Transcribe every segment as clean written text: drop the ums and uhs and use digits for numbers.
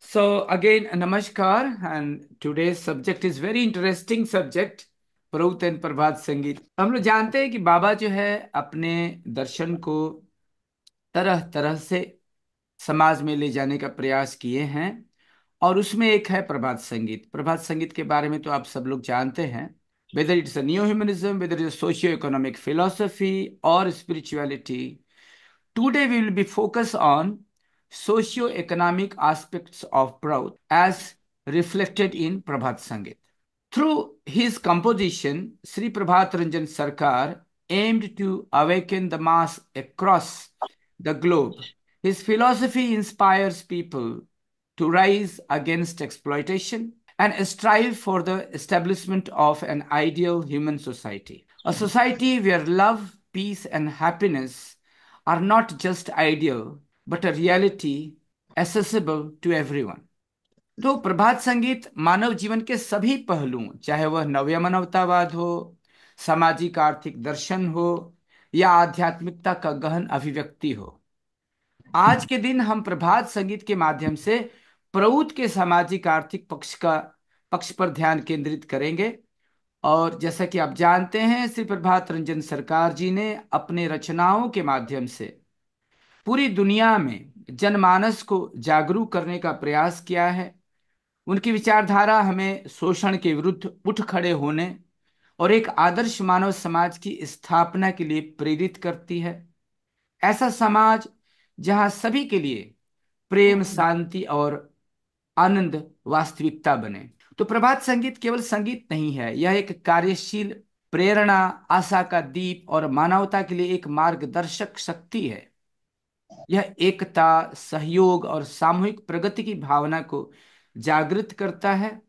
So again, namaskar, and today's subject is very interesting subject, प्रभुत and Prabhat Samgiita. हम लोग जानते हैं कि बाबा जो है अपने दर्शन को तरह तरह से समाज में ले जाने का प्रयास किए हैं, और उसमें एक है प्रभात संगीत। प्रभात संगीत के बारे में तो आप सब लोग जानते हैं, whether it's a new humanism, whether it's socio economic philosophy और spirituality. Today we will be focused on socio-economic aspects of Prout as reflected in Prabhat Sangeet. Through his composition, Sri Prabhat Ranjan Sarkar aimed to awaken the mass across the globe. His philosophy inspires people to rise against exploitation and strive for the establishment of an ideal human society. A society where love, peace, and happiness are not just ideal, but a reality accessible to everyone. तो प्रभात संगीत मानव जीवन के सभी पहलुओं, चाहे वह नव्य मानवतावाद हो, सामाजिक आर्थिक दर्शन हो या आध्यात्मिकता का गहन अभिव्यक्ति हो, आज के दिन हम प्रभात संगीत के माध्यम से प्रऊत के सामाजिक आर्थिक पक्ष पर ध्यान केंद्रित करेंगे। और जैसा कि आप जानते हैं, श्री प्रभात रंजन सरकार जी ने अपने रचनाओं के माध्यम से पूरी दुनिया में जनमानस को जागरूक करने का प्रयास किया है। उनकी विचारधारा हमें शोषण के विरुद्ध उठ खड़े होने और एक आदर्श मानव समाज की स्थापना के लिए प्रेरित करती है। ऐसा समाज जहां सभी के लिए प्रेम, शांति और आनंद वास्तविकता बने। तो प्रभात संगीत केवल संगीत नहीं है, यह एक कार्यशील प्रेरणा, आशा का दीप और मानवता के लिए एक मार्गदर्शक शक्ति है। यह एकता, सहयोग और सामूहिक प्रगति की भावना को जागृत करता है,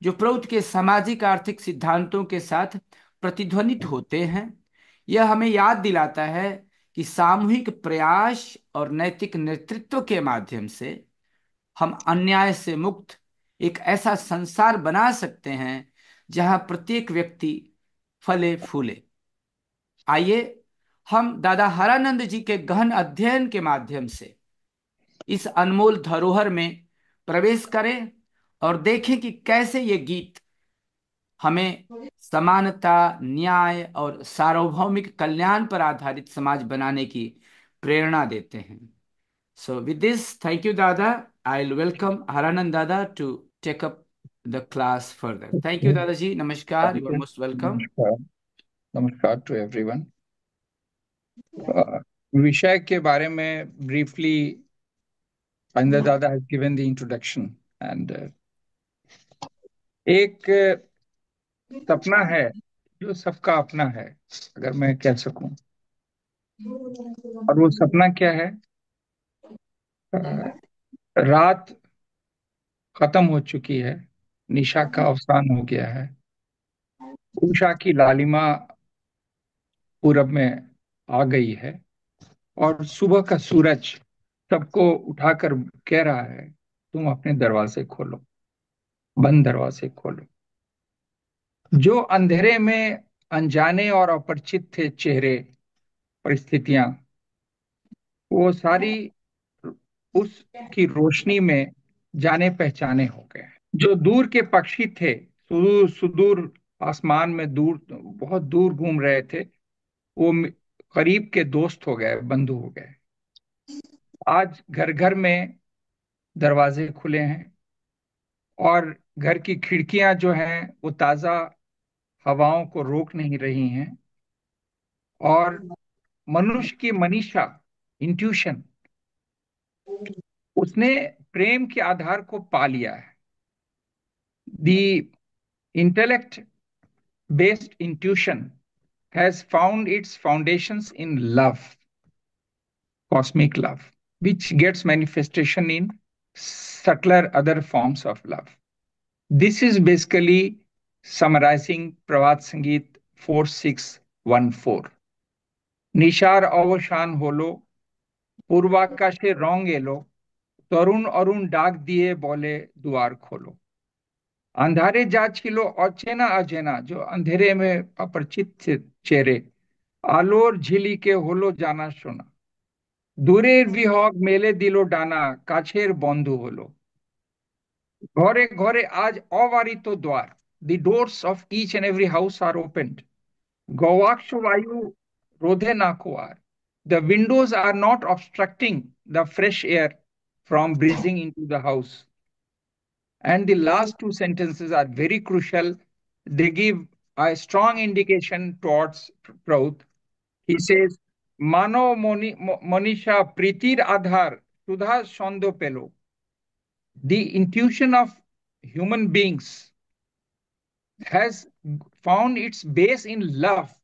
जो प्रौद्ध के सामाजिक आर्थिक सिद्धांतों के साथ प्रतिध्वनित होते हैं। यह हमें याद दिलाता है कि सामूहिक प्रयास और नैतिक नेतृत्व के माध्यम से हम अन्याय से मुक्त एक ऐसा संसार बना सकते हैं जहां प्रत्येक व्यक्ति फले फूले। आइए हम दादा हरानंद जी के गहन अध्ययन के माध्यम से इस अनमोल धरोहर में प्रवेश करें और देखें कि कैसे ये गीत हमें समानता, न्याय और सार्वभौमिक कल्याण पर आधारित समाज बनाने की प्रेरणा देते हैं। So with this, thank you, Dada. I'll welcome Haranand Dada to take up the class further. Thank you, Dadaji. Namaskar. You are most welcome. नमस्कार। नमस्कार टू एवरीवन। विषय के बारे में ब्रीफली अंदर दादा has given the introduction and एक सपना है जो सबका अपना है, अगर मैं कह सकूं। और वो सपना क्या है? अ, रात खत्म हो चुकी है, निशा का अवसान हो गया है, उषा की लालिमा पूरब में आ गई है और सुबह का सूरज सबको उठाकर कह रहा है, तुम अपने दरवाजे खोलो, बंद दरवाजे खोलो। जो अंधेरे में अनजाने और अपरिचित थे चेहरे, परिस्थितियां, वो सारी उसकी रोशनी में जाने पहचाने हो गए। जो दूर के पक्षी थे, सुदूर सुदूर आसमान में दूर, बहुत दूर घूम रहे थे, वो करीब के दोस्त हो गए, बंधु हो गए। आज घर घर में दरवाजे खुले हैं और घर की खिड़कियां जो हैं वो ताजा हवाओं को रोक नहीं रही हैं। और मनुष्य की मनीषा, इंट्यूशन, उसने प्रेम के आधार को पा लिया है। The intellect based intuition has found its foundations in love, cosmic love, which gets manifestation in subtler other forms of love. This is basically summarizing Pravat Sangeet 4614. নিশার অবসান হলো, পূর্বাকাশে রং এলো, তরুণ অরুণ ডাক দিয়ে বলে দুয়ার খোলো। अंधारे जा छिलो অচেনা অচেনা, जो अंधेरे में अपरिचित चेहरे, আলোর ঝিলিকে হলো জানা শোনা। দূরের বিহগ মেলে দিল ডানা, কাছের বন্ধু হলো। घोरे घोरे आज अवारितो द्वार, the doors of each and every house are opened, गवाक्ष वायु रोधे ना कुआर, the windows are not obstructing the fresh air from breezing into the house. And the last two sentences are very crucial. They give a strong indication towards Prout. He says, Mano Monisha Pritir Adhar Sudha Shondo Pelo. The intuition of human beings has found its base in love.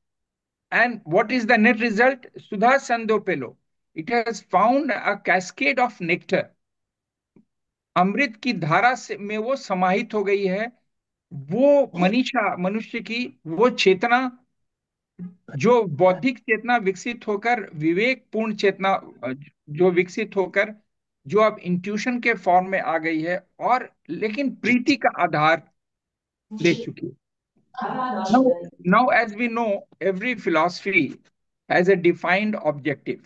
And what is the net result? Sudha Sando Pelo. It has found a cascade of nectar. अमृत की धारा से में वो समाहित हो गई है। वो मनीषा मनुष्य की वो चेतना, जो बौद्धिक चेतना विकसित होकर विवेकपूर्ण चेतना जो विकसित होकर जो अब इंट्यूशन के फॉर्म में आ गई है, और लेकिन प्रीति का आधार ले चुकी है। Now as we know, every philosophy has a defined objective.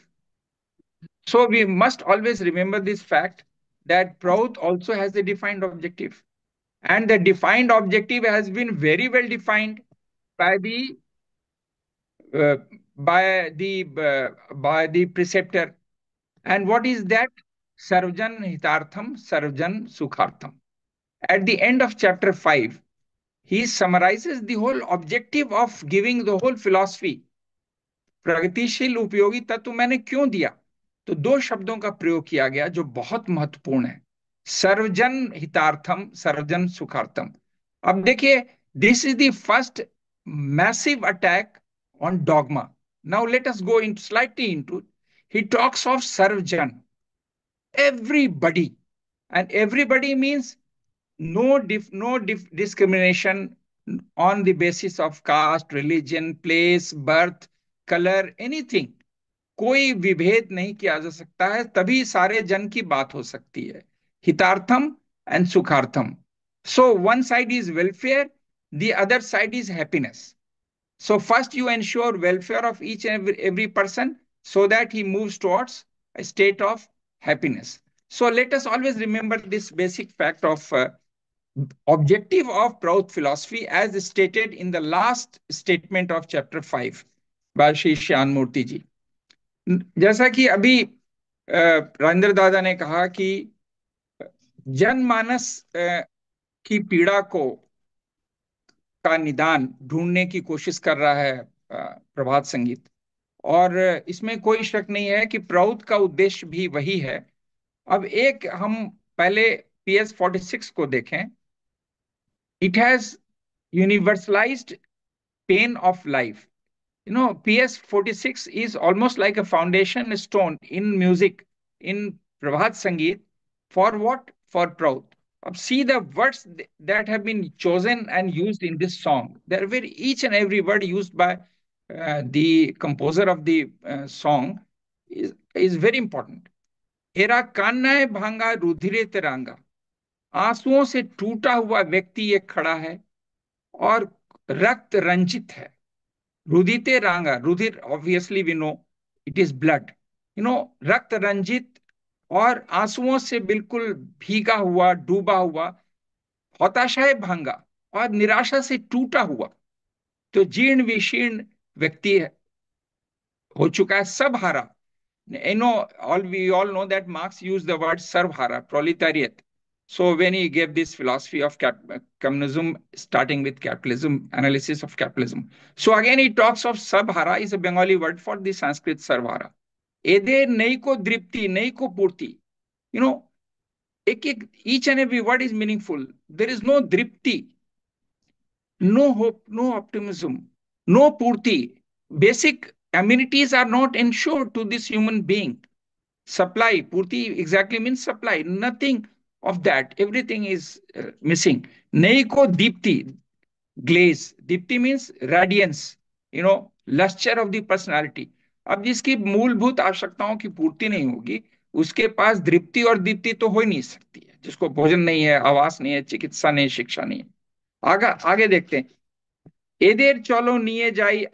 So we must always remember this fact that Prout also has a defined objective. And the defined objective has been very well defined by the uh, by the preceptor. And what is that? Sarvjan hitartham, sarvjan sukhartham. At the end of chapter 5, he summarizes the whole objective of giving the whole philosophy. प्रगतिशील उपयोगी तत्व मैंने क्यों दिया? तो दो शब्दों का प्रयोग किया गया जो बहुत महत्वपूर्ण है, सर्वजन हितार्थम, सर्वजन सुखार्थम। अब देखिए, this is the first massive attack on dogma. Now let us go in slightly into, he talks of सर्वजन, everybody, and everybody means discrimination on the basis of caste, religion, place, birth, color, anything. कोई विभेद नहीं किया जा सकता है, तभी सारे जन की बात हो सकती है। हितार्थम एंड सुखार्थम। So one side is welfare, the other side is happiness. So first you ensure welfare of each and every person so that he moves towards a state of happiness. So let us always remember this basic fact of objective of Prout philosophy as stated in the last statement of chapter 5 by Shri Shyan Murthy ji. जैसा कि अभी राजेंद्र दादा ने कहा कि जनमानस की पीड़ा को का निदान ढूंढने की कोशिश कर रहा है प्रभात संगीत, और इसमें कोई शक नहीं है कि प्राउड का उद्देश्य भी वही है। अब एक हम पहले PS 46 को देखें। It has universalized pain of life. PS 46 is almost like a foundation stone in music, in Prabhat Sangeet. For what? For Prout. See the words that have been chosen and used in this song. They're very, each and every word used by the composer of the song is very important. हेरा कान्ना भांगा रुधिरे तिरंगा, आंसुओं से टूटा हुआ व्यक्ति एक खड़ा है और रक्त रंजित है। रुदिते रांगा, रुधिर obviously we know it is blood, रक्त रंजित और आंसुओं से बिल्कुल भीगा हुआ, डूबा हुआ। हताशाय भांगा, और निराशा से टूटा हुआ। तो जीर्ण विशीर्ण व्यक्ति हो चुका है, सब हारा। We all know that Marx used the word sarvhara, proletariat. So when he gave this philosophy of communism, starting with capitalism, analysis of capitalism. So again he talks of sabhara, is a Bengali word for the Sanskrit sarvhara. Ede nei ko dripti, nei ko purti. You know, each and every word is meaningful. There is no dripti, no hope, no optimism, no purti. Basic amenities are not ensured to this human being. Supply, purti exactly means supply. Nothing of that. Everything is missing. Neiko dipti, glaze. Dipti means radiance, luster of the personality. अब जिसकी मूलभूत आवश्यकताओं की पूर्ति नहीं होगी, उसके पास दृप्ति और दीप्ति तो हो ही नहीं सकती है। जिसको भोजन नहीं है, आवास नहीं है, चिकित्सा नहीं, शिक्षा नहीं है। आगे आगे देखते हैं। एदेर चलो निये जाई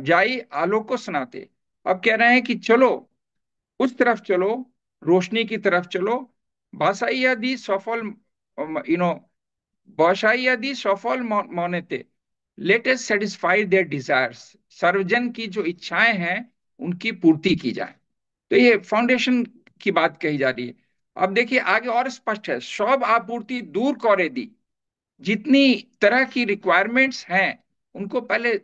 जाई आलोक को सुनाते। अब कह रहे हैं कि चलो, उस तरफ चलो, रोशनी की तरफ चलो। भाषाई दी सफल यू नो, बौशाई यदि सफल मौनेते, let us satisfy their desires, सर्वजन की जो इच्छाएं हैं उनकी पूर्ति की जाए। तो ये फाउंडेशन की बात कही जा रही है। अब देखिए आगे और स्पष्ट है, सब आपूर्ति दूर करे दी, जितनी तरह की रिक्वायरमेंट्स हैं उनको पहले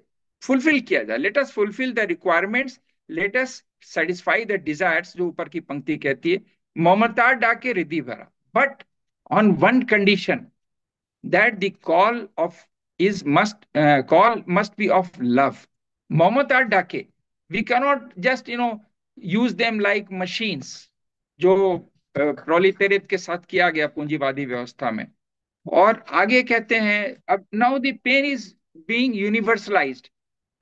फुलफिल किया जाए। Let us fulfil the requirements, late us satisfy the desires, जो ऊपर की पंक्ति कहती है, ममता डाके रिद्धि भरा, but on one condition, that the call must be of love. Mohammed are dake. We cannot just use them like machines, जो proletariat के साथ किया गया पूंजीवादी व्यवस्था में। और आगे कहते हैं, अब now the pain is being universalized,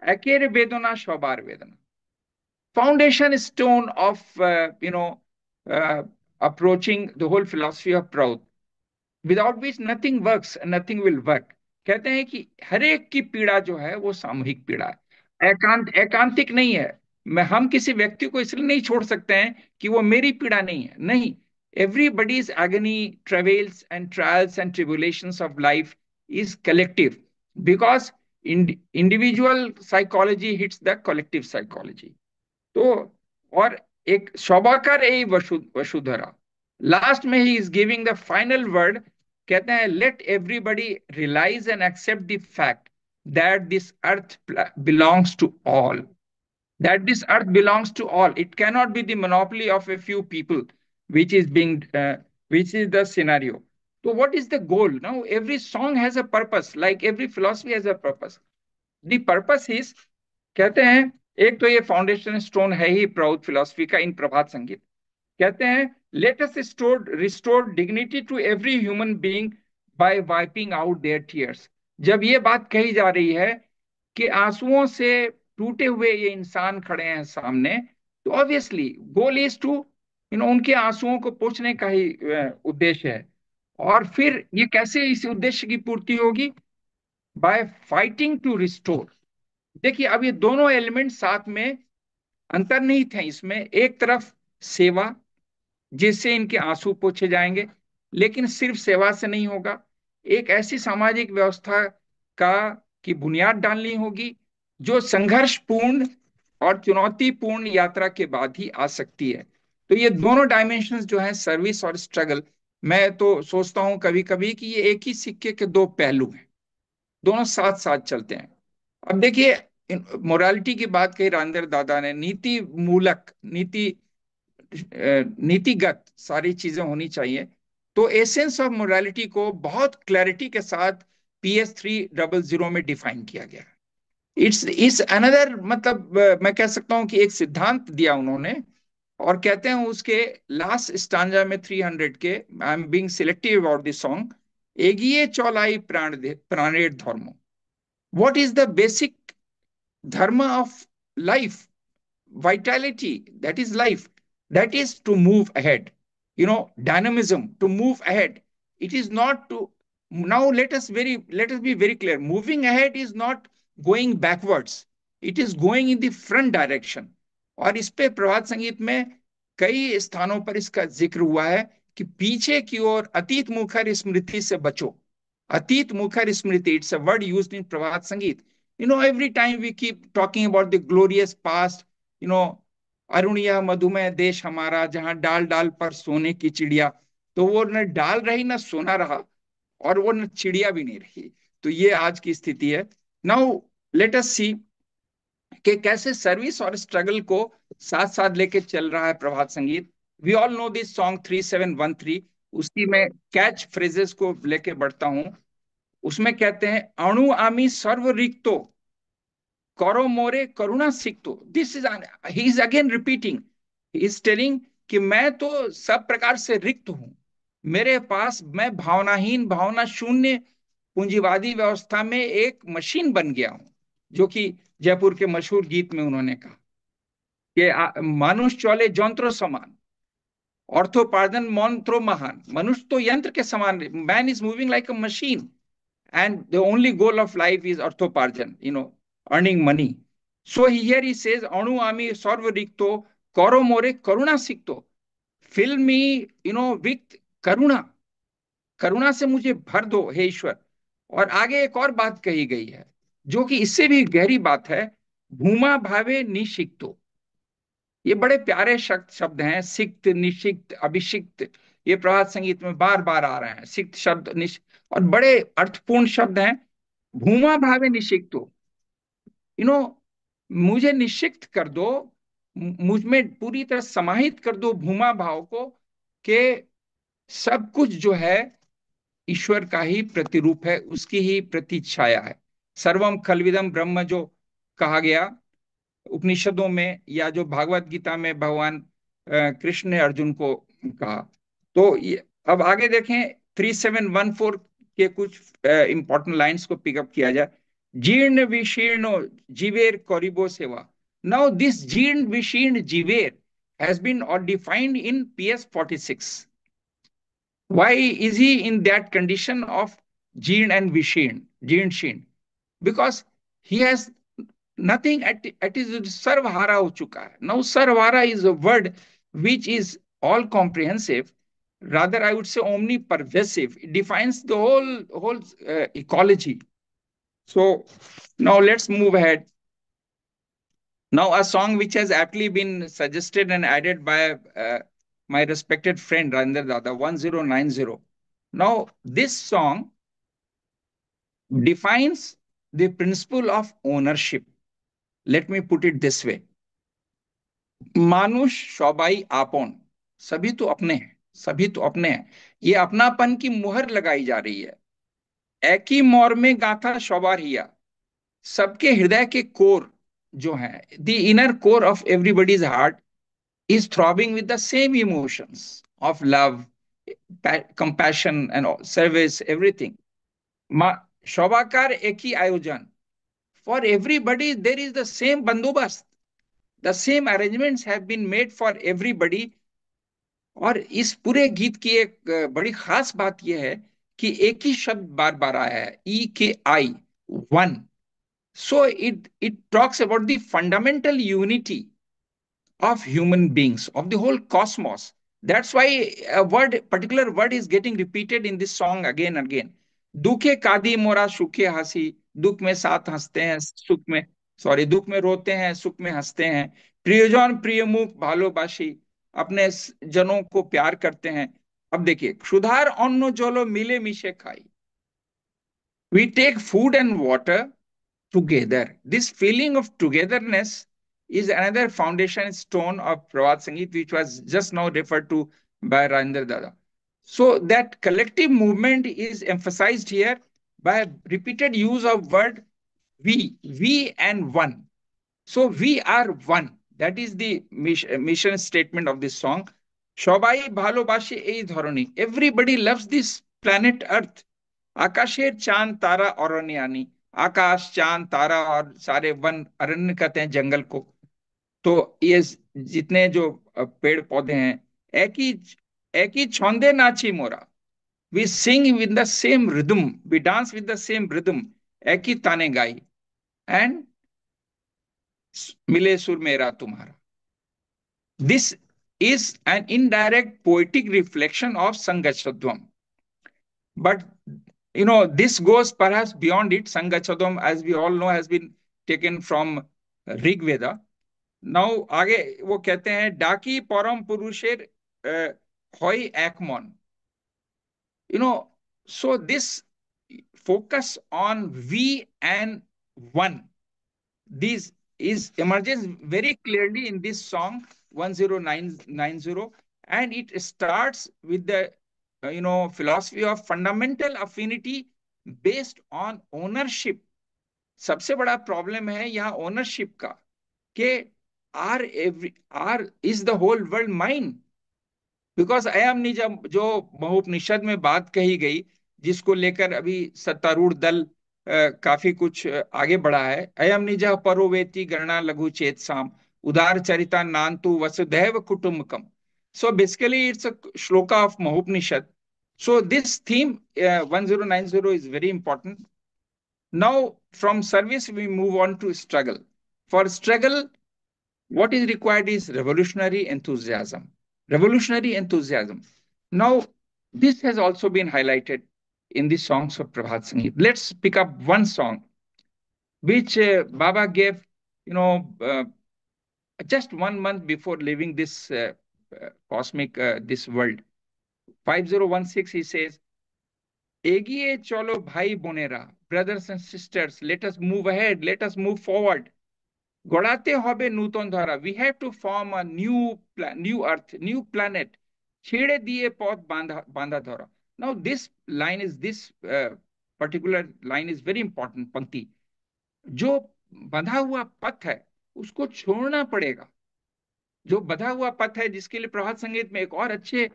एकेर वेदना शौबार वेदना, foundation stone of approaching the whole philosophy of Prout, without which nothing works, nothing will work. कहते हैं कि हर एक की पीड़ा जो है वो सामूहिक पीड़ा है, एकांतिक नहीं है। मैं हम किसी व्यक्ति को इसलिए नहीं छोड़ सकते हैं कि वो मेरी पीड़ा नहीं है, नहीं। Everybody's agony, travails and trials and tribulations of life is collective, because individual psychology hits the collective psychology। तो और एक शोभाकर ए वसुधरा, लास्ट में ही is giving the final word. कहते हैं, let everybody realise and accept the fact that this earth belongs to all, that this earth belongs to all. It cannot be the monopoly of a few people, which is being, which is the scenario. So, what is the goal? Now, every song has a purpose, like every philosophy has a purpose. The purpose is, कहते हैं, एक तो ये foundation stone है ही प्रौद्ध philosophy का, इन प्रभात संगीत। कहते हैं, let us restore dignity to every human being by wiping out their tears. जब ये बात कही जा रही है कि आंसुओं से टूटे हुए ये इंसान खड़े हैं सामने, तो ऑब्वियसली गोल इज टू उनके आंसुओं को पोंछने का ही उद्देश्य है। और फिर ये कैसे इस उद्देश्य की पूर्ति होगी? By fighting to restore. देखिए अब ये दोनों एलिमेंट साथ में अंतर्निहित हैं इसमें। एक तरफ सेवा, जिससे इनके आंसू पोछे जाएंगे, लेकिन सिर्फ सेवा से नहीं होगा, एक ऐसी सामाजिक व्यवस्था का की बुनियाद डालनी होगी जो संघर्षपूर्ण और चुनौतीपूर्ण यात्रा के बाद ही आ सकती है। तो ये दोनों डायमेंशंस जो हैं, सर्विस और स्ट्रगल, मैं तो सोचता हूं कभी कभी कि ये एक ही सिक्के के दो पहलू हैं, दोनों साथ साथ चलते हैं। अब देखिए, मोरालिटी की बात कही राजेंद्र दादा ने, नीति मूलक, नीतिगत सारी चीजें होनी चाहिए। तो एसेंस ऑफ मोरालिटी को बहुत क्लैरिटी के साथ PS 300 में डिफाइन किया गया। इट्स अनदर, मतलब मैं कह सकता हूं कि एक सिद्धांत दिया उन्होंने। और कहते हैं उसके लास्ट स्टांजा में 300 के, I am being selective about this song, एगिए चौलाई प्राणेर धर्म। What is the basic dharma of life, vitality, that is life, that is to move ahead, dynamism, to move ahead. It is not to, now let us be very clear, moving ahead is not going backwards, it is going in the front direction। और इस पे प्रभात संगीत में कई स्थानों पर इसका जिक्र हुआ है कि पीछे की ओर अतीत मुखर स्मृति से बचो। अतीत मुखर स्मृति, it's a word used in Prabhat Samgiita. Every time we keep talking about the glorious past, अरुणिया मधुमेह देश हमारा, जहां डाल डाल पर सोने की चिड़िया, तो वो न डाल रही न सोना रहा, और वो न चिड़िया भी नहीं रही। तो ये आज की स्थिति है। नाउ लेट अस सी कि कैसे सर्विस और स्ट्रगल को साथ साथ लेके चल रहा है Prabhat Sangeet. We all know this song 3713, उसी में कैच फ्रेजेस को लेके बढ़ता हूं। उसमें कहते हैं, अणु आमी सर्व रिक्तो करो मोरे करुणा सिक्तो। This is, he is again repeating, he is telling कि मैं तो सब प्रकार से रिक्त हूं, मेरे पास, मैं भावनाहीन, भावना शून्य पूंजीवादी व्यवस्था में एक मशीन बन गया हूं। जो कि जयपुर के मशहूर गीत में उन्होंने कहा कि मानुष चौले जंत्रो समान, अर्थोपार्जन मंत्रो महान। मनुष्य तो यंत्र के समान, man is moving like a machine, and the only goal of life is arthoparjan, earning money. So here he says, anu ami sarva rikto karo more karuna sikto, fill me, with karuna, करुणा से मुझे भर दो हे ईश्वर। और आगे एक और बात कही गई है जो कि इससे भी गहरी बात है, भूमा भावे निशिक्तो। ये बड़े प्यारे शब्द हैं, सिक्त, निषिक्त, अभिषिक्त। ये प्रभात संगीत में बार बार आ रहे हैं, सिक्त शब्द, और बड़े अर्थपूर्ण शब्द हैं। भूमा भावे निषिक्तो, यू नो, मुझे निषिक्त कर दो, मुझ में पूरी तरह समाहित कर दो भूमा भाव को, कि सब कुछ जो है ईश्वर का ही प्रतिरूप है, उसकी ही प्रतिछाया है। सर्वम खलविदम ब्रह्म जो कहा गया उपनिषदों में, या जो भागवत गीता में भगवान कृष्ण ने अर्जुन को कहा। तो अब आगे देखें, 3714 के कुछ इंपॉर्टेंट लाइंस को पिकअप किया जाए। जीर्ण विशीर्णो जीवेर करिबो सेवा। नाउ दिस जीर्ण विशीर्ण जीवेर has been or defined in PS 46. Why is he in that condition of जीर्ण and विशीर्ण, जीर्ण शीर्ण? Because he has nothing at his sarvhara ho chuka hai. Now sarvhara is a word which is all comprehensive, rather I would say omnipervasive. It defines the whole ecology. So now let's move ahead. Now a song which has aptly been suggested and added by my respected friend Randar Dada, 1090. Now this song defines the principle of ownership. Let me put it this way. मानुष सबाई आपन, सभी तो अपने हैं, सभी तो अपने हैं। ये अपनापन की मुहर लगाई जा रही है। एक ही मोर में गाथा सवार हिया, सबके हृदय के कोर जो है, the inner core of everybody's heart is throbbing with the same emotions of love, compassion and service, everything. शोभाकार एक ही आयोजन, for everybody there is the same बंदोबस्त, the same arrangements have been made for everybody. और इस पूरे गीत की एक बड़ी खास बात यह है कि एक ही शब्द बार बार आया है, ई के आई, one. So it talks about the fundamental unity of human beings, of the whole cosmos. That's why particular word is getting repeated in this song again and again. दुखे कादी मोरा सुखे हंसी, दुख में साथ हंसते हैं, सुख में, सॉरी, दुख में रोते हैं, सुख में हंसते हैं। प्रियजन प्रियमुख भालोबाशी, अपने जनों को प्यार करते हैं। अब देखिए, क्षुधार अन्न जलो मिले मिशे खाई, we take food and water together. This feeling of togetherness is another foundation stone of Pravat Sangeet, which was just now referred to by Rajendra Dada. So that collective movement is emphasized here by repeated use of word we and one. So we are one. That is the mission statement of this song. সবাই ভালোবাসে এই ধরনী, everybody loves this planet Earth. आकाशेर चांद तारा अरण्य आनी, आकाश चांद तारा और सारे one, अरण्य कहते हैं जंगल को। तो ये जितने जो पेड़ पौधे हैं, एक ही छंदे नाची मोरा, we sing with the same rhythm, we dance with the same rhythm, एक ही ताने गाई, एंड मिले सुर मेरा तुम्हारा। This is an indirect poetic reflection of Sangachadvam. But this goes perhaps beyond it. Sangachadvam, as we all know, has been taken from Rig Veda. Now, आगे वो कहते हैं, डाकी परम पुरुषेर होई Ekman. So this focus on we and one, this emerges very clearly in this song 10990, and it starts with the philosophy of fundamental affinity based on ownership. सबसे बड़ा problem है यहाँ ओनरशिप का, कि are is the whole world mine, because अयम निज जो महोपनिषद में बात कही गई, जिसको लेकर अभी सत्तारूढ़ दल काफी कुछ आगे बढ़ा है। अयम निज परोवेति गणना लघु चेत साम, उदार चरिता नान्तु वसुधैव कुटुंबकम। So basically, it's a shloka of Mahopanishad. So this theme 1090 is very important. Now, from service, we move on to struggle. For struggle, what is required is revolutionary enthusiasm. Revolutionary enthusiasm. Now, This has also been highlighted in the songs of Prabhat Sangeet. Let's pick up one song which Baba gave, you know, just 1 month before leaving this cosmic, this world. 5016, he says, এগিয়ে চলো ভাই বোনেরা, brothers and sisters, let us move ahead, let us move forward. গড়াতে হবে নূতন ধারা, we have to form a new earth, new planet. ছেড়ে দিয়ে পথ বাঁধা বাঁধা ধরা. Now this particular line is very important पंक्ति. जो बंधा हुआ पथ है उसको छोड़ना पड़ेगा. जो बंधा हुआ पथ है, जिसके लिए प्रभात संगीत में एक और अच्छे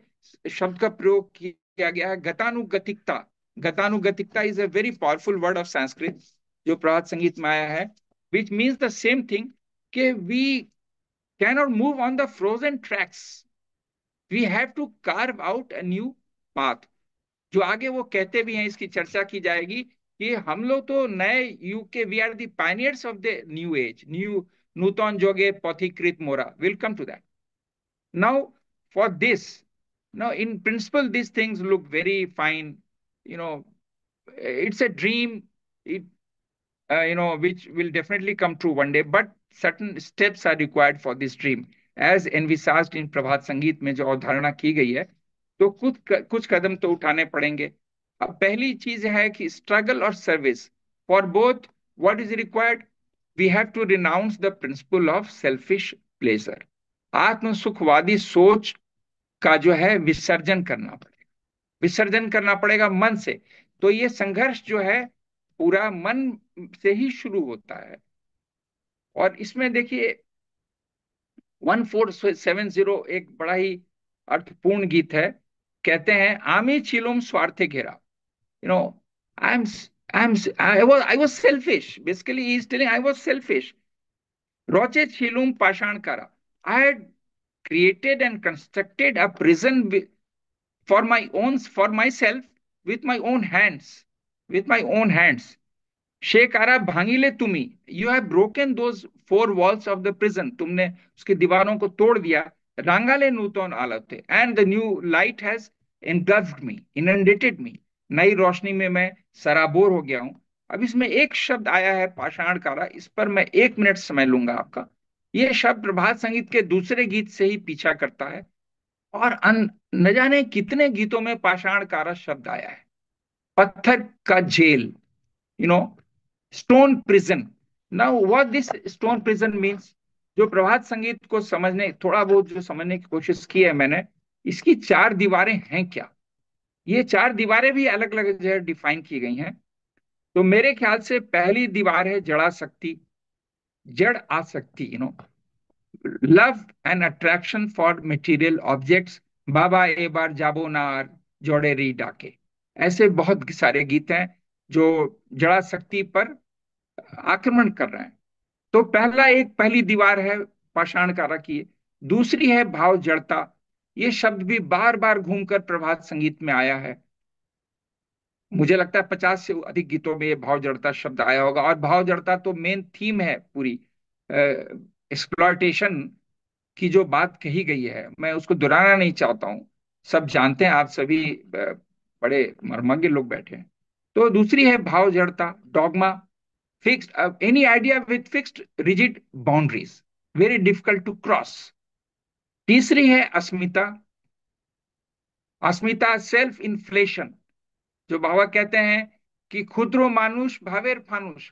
शब्द का प्रयोग किया गया है, गतानुगतिकता. गतानुगतिकता is a very powerful word of Sanskrit जो प्रभात संगीत में आया है, which means the same thing कि we cannot move on the frozen tracks, we have to carve out a new path. जो आगे वो कहते भी हैं, इसकी चर्चा की जाएगी कि हम लोग तो नए युग के, we are the pioneers of the new age, new नूतन जोगे पथिकृत मोरा. Will come to that. Now, for this, now in principle, these things look very fine. You know, it's a dream. It which will definitely come true one day. But certain steps are required for this dream, as envisaged in प्रभात संगीत में जो अवधारणा की गई है. तो कुछ कदम तो उठाने पड़ेंगे. अब पहली चीज है कि स्ट्रगल और service. For both, what is required? We have to renounce the principle of selfish pleasure. आत्म सुखवादी सोच का जो है विसर्जन करना पड़ेगा. विसर्जन करना पड़ेगा मन से. तो ये संघर्ष जो है पूरा मन से ही शुरू होता है. और इसमें देखिए 1470 एक बड़ा ही अर्थपूर्ण गीत है. कहते हैं, आमी चिलुम स्वार्थे घेरा. You know, I am I was selfish. Basically, he is telling I was selfish. Roche chilum pashan kara. I had created and constructed a prison for myself with my own hands. With my own hands. शेकारा भांगिले तुम्ही. You have broken those four walls of the prison. तुमने उसकी दीवारों को तोड़ दिया. रांगाले नूतन आलते, and the new light has engulfed me, inundated मी. नई रोशनी में मैं सराबोर हो गया हूं. अब इसमें एक शब्द आया है पाषाणकारा. इस पर मैं 1 मिनट समय लूंगा आपका. यह शब्द प्रभात संगीत के दूसरे गीत से ही पीछा करता है, और न जाने कितने गीतों में पाषाणकारा शब्द आया है. पत्थर का जेल, you know, stone prison. Now what this stone prison means, जो प्रभात संगीत को समझने, थोड़ा बहुत जो समझने की कोशिश की है मैंने, इसकी 4 दीवारें हैं क्या. ये 4 दीवारें भी अलग अलग जगह डिफाइन की गई हैं. तो मेरे ख्याल से पहली दीवार है जड़ा शक्ति, जड़ आसक्ति. Love and attraction for material objects. बाबा ए बार जाबो नार जोड़े री डाके. ऐसे बहुत सारे गीत हैं जो जड़ा शक्ति पर आक्रमण कर रहे हैं. तो पहली दीवार है पाषाणकारा की. दूसरी है भाव जड़ता. ये शब्द भी बार बार घूमकर प्रभात संगीत में आया है. मुझे लगता है 50 से अधिक गीतों में ये भाव जड़ता शब्द आया होगा. और भाव जड़ता तो मेन थीम है पूरी. एक्सप्लॉयटेशन की जो बात कही गई है, मैं उसको दोहराना नहीं चाहता हूं. सब जानते हैं, आप सभी बड़े मर्मज्ञ लोग बैठे हैं. तो दूसरी है भाव जड़ता, dogma. Fixed, any idea with fixed rigid boundaries, very difficult to cross. तीसरी है अस्मिता. अस्मिता सेल्फ इन्फ्लेशन. जो बाबा कहते हैं कि खुद्रो मानुष भावेर फानुष.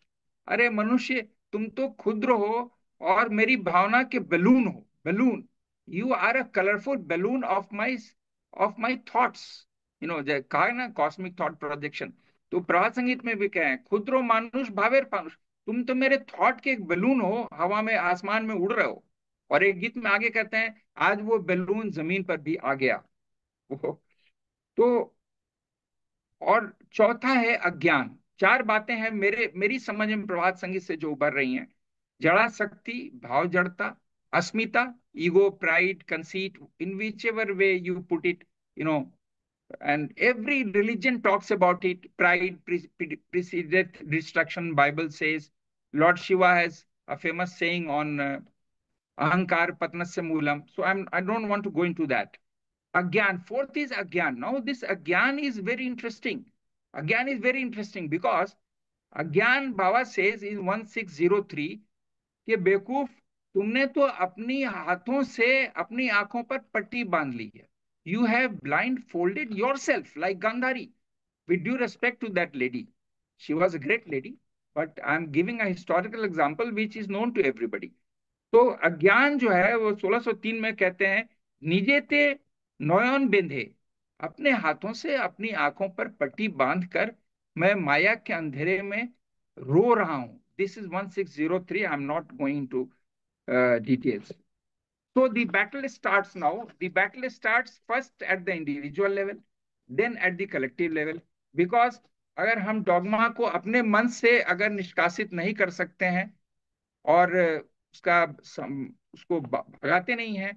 अरे मनुष्य, तुम तो खुद्र हो और मेरी भावना के बलून हो. Balloon, you are a colourful balloon of my thoughts. कहा है ना, कॉस्मिक थॉट प्रोजेक्शन. तो प्रभात संगीत में भी कहे, खुद्रो मानुष भावेर फानुष. तुम तो मेरे थॉट के एक बलून हो, हवा में आसमान में उड़ रहे हो. और एक गीत में आगे कहते हैं, आज वो बलून जमीन पर भी आ गया. तो और चौथा है अज्ञान. 4 बातें हैं मेरी समझ में प्रभात संगीत से जो उभर रही हैं. जड़ा शक्ति, भाव जड़ता, अस्मिता, ego, pride, conceit, in whichever way you put it, you know. And every religion talks about it. Pride precedeth destruction, Bible says. Lord Shiva has a famous saying on ahankar patnasya moolam. So I don't want to go into that. Agyan. Fourth is Agyan. Now this Agyan is very interesting. Agyan is very interesting because Agyan Baba says in 1603 कि बेवकूफ, तुमने तो अपनी हाथों से अपनी आंखों पर पट्टी बांध ली है. You have blindfolded yourself like Gandhari. With due respect to that lady, she was a great lady, but I'm giving a historical example which is known to everybody. तो अज्ञान जो है वो 1603 में कहते हैं, निजे ते नयन बेंधे, अपने हाथों से अपनी आंखों पर पट्टी बांधकर मैं माया के अंधेरे में रो रहा हूं. This is 1603. I am not going to details. So the battle starts now. The battle starts first at the individual level, then at the collective level. Because अगर हम डॉगमा को अपने मन से अगर निष्कासित नहीं कर सकते हैं और उसको भगाते नहीं हैं,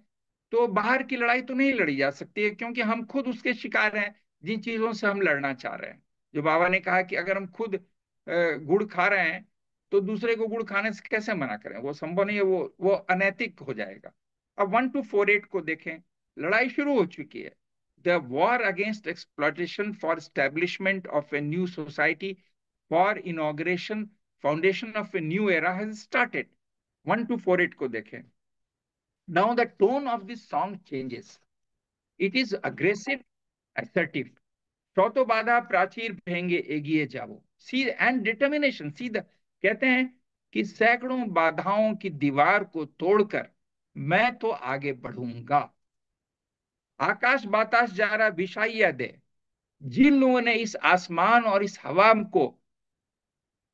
तो बाहर की लड़ाई तो नहीं लड़ी जा सकती है, क्योंकि हम खुद उसके शिकार हैं जिन चीजों से हम लड़ना चाह रहे हैं. जो बाबा ने कहा कि अगर हम खुद गुड़ खा रहे हैं तो दूसरे को गुड़ खाने से कैसे मना करें, वो संभव नहीं है, वो अनैतिक हो जाएगा. अब 1248 को देखें, लड़ाई शुरू हो चुकी है. The war against exploitation for establishment of a new society, for inauguration, foundation of a new era has started. 1248 को देखें. Now the tone of this song changes. It is aggressive, assertive. शौतो बाधा प्राचीर भेंगे एगिए जाओ. सी एंड डिटर्मिनेशन. सी द, कहते हैं कि सैकड़ों बाधाओं की दीवार को तोड़कर मैं तो आगे बढ़ूंगा. आकाश बाताश जा रहा विषाइया दे. जिन लोगों ने इस आसमान और इस हवा को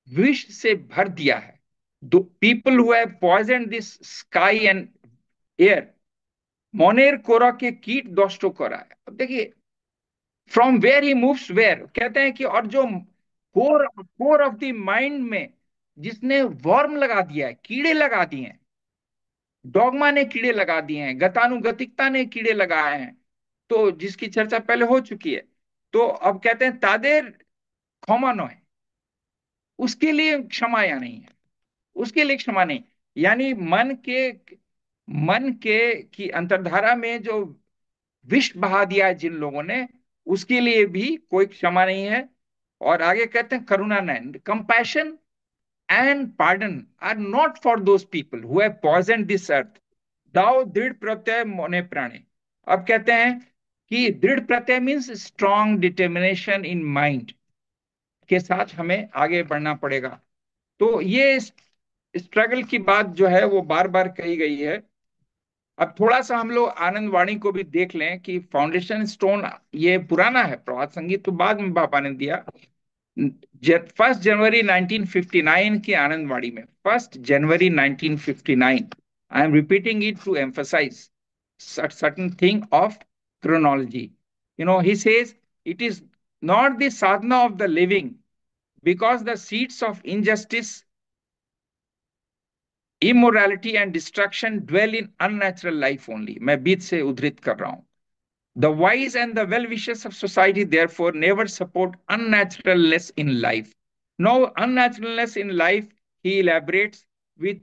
विष से भर दिया है, the people who have poisoned this sky and air, मोनेर कोरा के कीट दोस्तों करा है. अब देखिए, from where he moves where, कहते हैं कि और जो core core of the mind में जिसने वर्म लगा दिया है, कीड़े लगा दिए हैं, डॉगमा ने कीड़े लगा दिए हैं, गतानुगतिकता ने कीड़े लगाए हैं, तो जिसकी चर्चा पहले हो चुकी है. तो अब कहते हैं तादेर क्षमा नो है, उसके लिए क्षमा या नहीं है, उसके लिए क्षमा नहीं. यानी मन के की अंतर्धारा में जो विष बहा दिया है जिन लोगों ने, उसके लिए भी कोई क्षमा नहीं है. और आगे कहते हैं करुणा नैन, compassion and pardon are not for those people who have poison this earth. दाओ दृढ़ प्रत्यय मोने प्राणे. अब कहते हैं कि दृढ़ प्रत्यय means strong determination in mind के साथ हमें आगे बढ़ना पड़ेगा. तो ये स्ट्रगल की बात जो है वो बार बार कही गई है. अब थोड़ा सा हम लोग आनंद वाणी को भी देख लें कि फाउंडेशन स्टोन ये पुराना है, प्रभात संगीत तो बाद में पापा ने दिया. 1 जनवरी 1959 की आनंदवाड़ी में, 1 जनवरी 1959, I am repeating it to emphasise certain thing of chronology. He says it is not the sadhana of the living, because the seeds of injustice, immorality and destruction dwell in unnatural life only. मैं बीच से उद्धृत कर रहा हूं. The wise and the well-wishers of society therefore never support unnaturalness in life. Now, unnaturalness in life, he elaborates with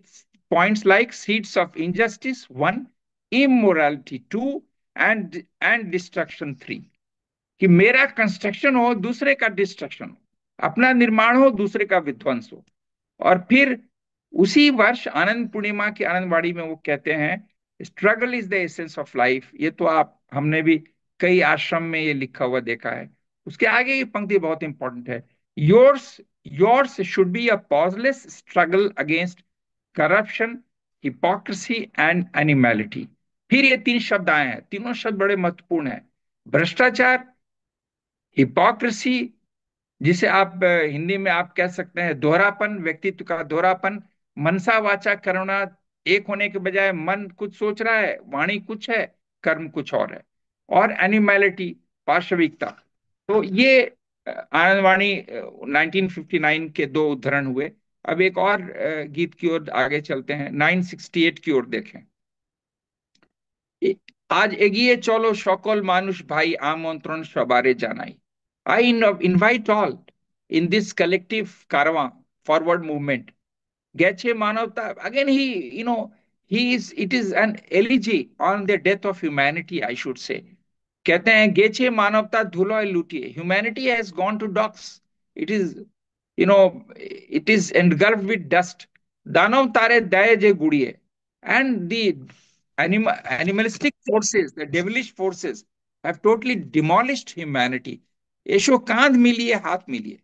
points like seeds of injustice, 1, immorality, 2, and destruction, 3. कि मेरा construction हो, दूसरे का डिस्ट्रक्शन हो, अपना निर्माण हो, दूसरे का विध्वंस हो. और फिर उसी वर्ष आनंद पूर्णिमा की आनंदवाड़ी में वो कहते हैं struggle is the essence of life. ये तो आप हमने भी कई आश्रम में ये लिखा हुआ देखा है. उसके आगे ये पंक्ति बहुत इंपॉर्टेंट है. Yours yours should be a pauseless struggle against corruption, hypocrisy and animality. फिर ये 3 शब्द आए हैं, तीनों शब्द बड़े महत्वपूर्ण हैं. भ्रष्टाचार, हिपोक्रेसी, जिसे आप हिंदी में आप कह सकते हैं दोहरापन, व्यक्तित्व का दोहरापन, मनसा वाचा करुणा, एक होने के बजाय मन कुछ सोच रहा है, वाणी कुछ है, कर्म कुछ और है. और एनिमैलिटी, पार्श्विकता. तो ये आनंदवाणी 1959 के 2 उद्धरण हुए. अब एक और गीत की ओर आगे चलते हैं, 968 की ओर देखें. आज এগিয়ে চলো সকল মানুষ ভাই, আমন্ত্রণ সবারে জানাই. I invite all in this collective caravan forward movement. Gache Manavta, again he is, it is an elegy on the death of humanity, I should say. कहते हैं गेछे मानवता धूलोय लुटिए, humanity has gone to dogs, it is, you know, it is engulfed with dust. दानव तारे दये जे गुड़िए, and the animalistic forces, the devilish forces have totally demolished humanity. एशो कांध मिलिए हाथ मिलिए,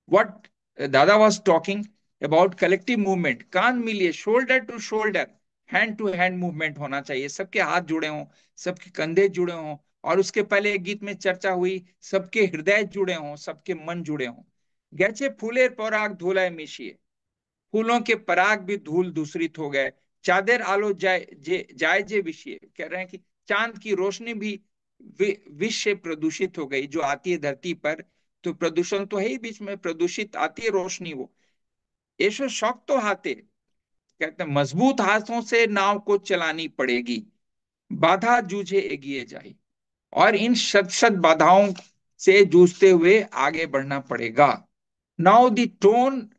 what Dada was talking about collective movement, कान मिलिए, shoulder to shoulder, hand to hand movement होना चाहिए, सबके हाथ जुड़े हों, सबके कंधे जुड़े हों, और उसके पहले एक गीत में चर्चा हुई सबके हृदय जुड़े हों, सबके मन जुड़े हों। गैचे फूलेर पराग धूलाय मिशिए, फूलों के पराग भी धूल दूसरित हो गए, चादर आलो जाय जे विषय, कह रहे हैं कि चांद की रोशनी भी विष से प्रदूषित हो गई, जो आती है धरती पर, तो प्रदूषण तो है ही, बीच में प्रदूषित आती है रोशनी वो। ऐसो शौक तो हाथे, कहते हैं मजबूत हाथों से नाव को चलानी पड़ेगी, बाधा जूझे एगिए जाए, और इन शत शत बाधाओं से जूझते हुए आगे बढ़ना पड़ेगा। Now the tone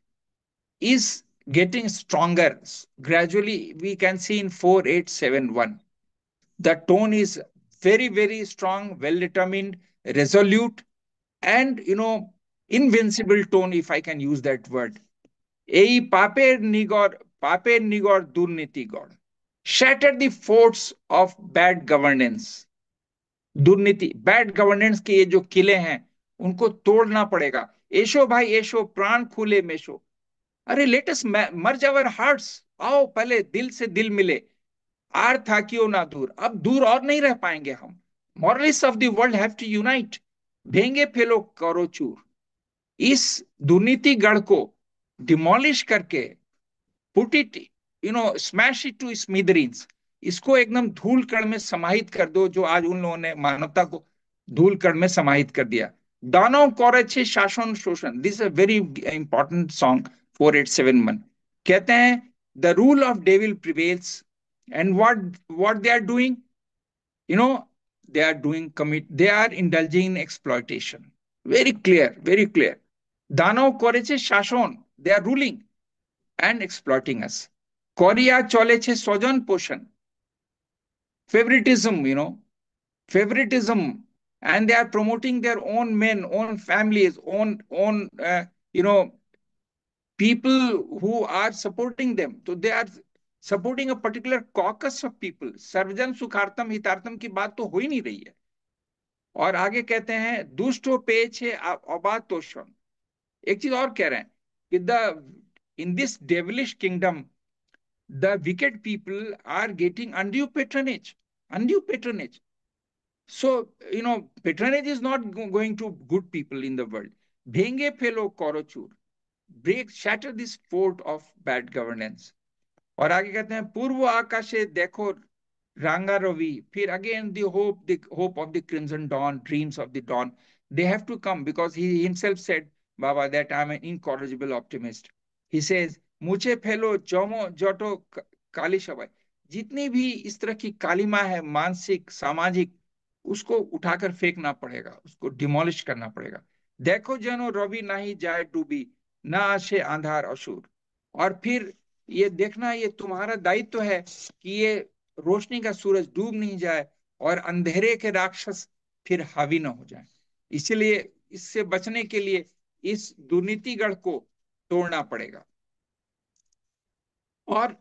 is getting stronger. Gradually, we can see in 4871. The tone is very, very strong, well determined, resolute, and invincible tone, if I can use that word. Ei pape nigor durniti god. Shatter the forts of bad governance. दुर्नीति, bad governance के ये जो किले हैं उनको तोड़ना पड़ेगा। एशो भाई एशो, प्राण खुले मेशो, अरे लेटस मर्ज अवर हार्ट्स, आओ पहले दिल से दिल मिले, आर था क्यों ना दूर, अब दूर और नहीं रह पाएंगे हम। Moralist of the world have to unite, भेंगे फेलो करो चूर, इस दुर्नीति गढ़ को डिमोलिश करके, put it, smash it to smithereens, इसको एकदम धूल कण में समाहित कर दो, जो आज उन लोगों ने मानवता को धूल कण में समाहित कर दिया। दानव करे छे शासन शोषण, this a very important song 4871। कहते हैं the rule of devil prevails, and what they are doing, you know they are doing commit, they are indulging in exploitation, very clear, very clear. दानव करे छे शासन, they are ruling and exploiting us. Korea chole che sojan poshan, favoritism, favoritism, and they are promoting their own men, own families, own people who are supporting them. So they are supporting a particular caucus of people. सर्वजन सुखार्थम हितार्थम की बात तो हो ही नहीं रही है। और आगे कहते हैं दुष्टो पे छे अबातोषण, एक चीज और कह रहे हैं कि the in this devilish kingdom the wicked people are getting undue patronage, undue patronage. So patronage is not going to good people in the world. Bhenge fellow korochur, break, shatter this fort of bad governance. और आगे कहते हैं पूर्व आकाशे देखो रंगा रवि, फिर again the hope of the crimson dawn, dreams of the dawn, they have to come, because he himself said, Baba, that I'm an incorrigible optimist. He says मुझे फैलो जमो जटो काली सबाई, जितनी भी इस तरह की कालिमा है मानसिक सामाजिक, उसको उठाकर फेंकना पड़ेगा, उसको डिमोलिश करना पड़ेगा। देखो जनो रवि नहीं जाए डूबी, ना आशे आंधार असुर, और फिर ये देखना, ये तुम्हारा दायित्व है कि ये रोशनी का सूरज डूब नहीं जाए और अंधेरे के राक्षस फिर हावी ना हो जाए। इसलिए इससे बचने के लिए इस दुर्नीतिगढ़ को तोड़ना पड़ेगा। और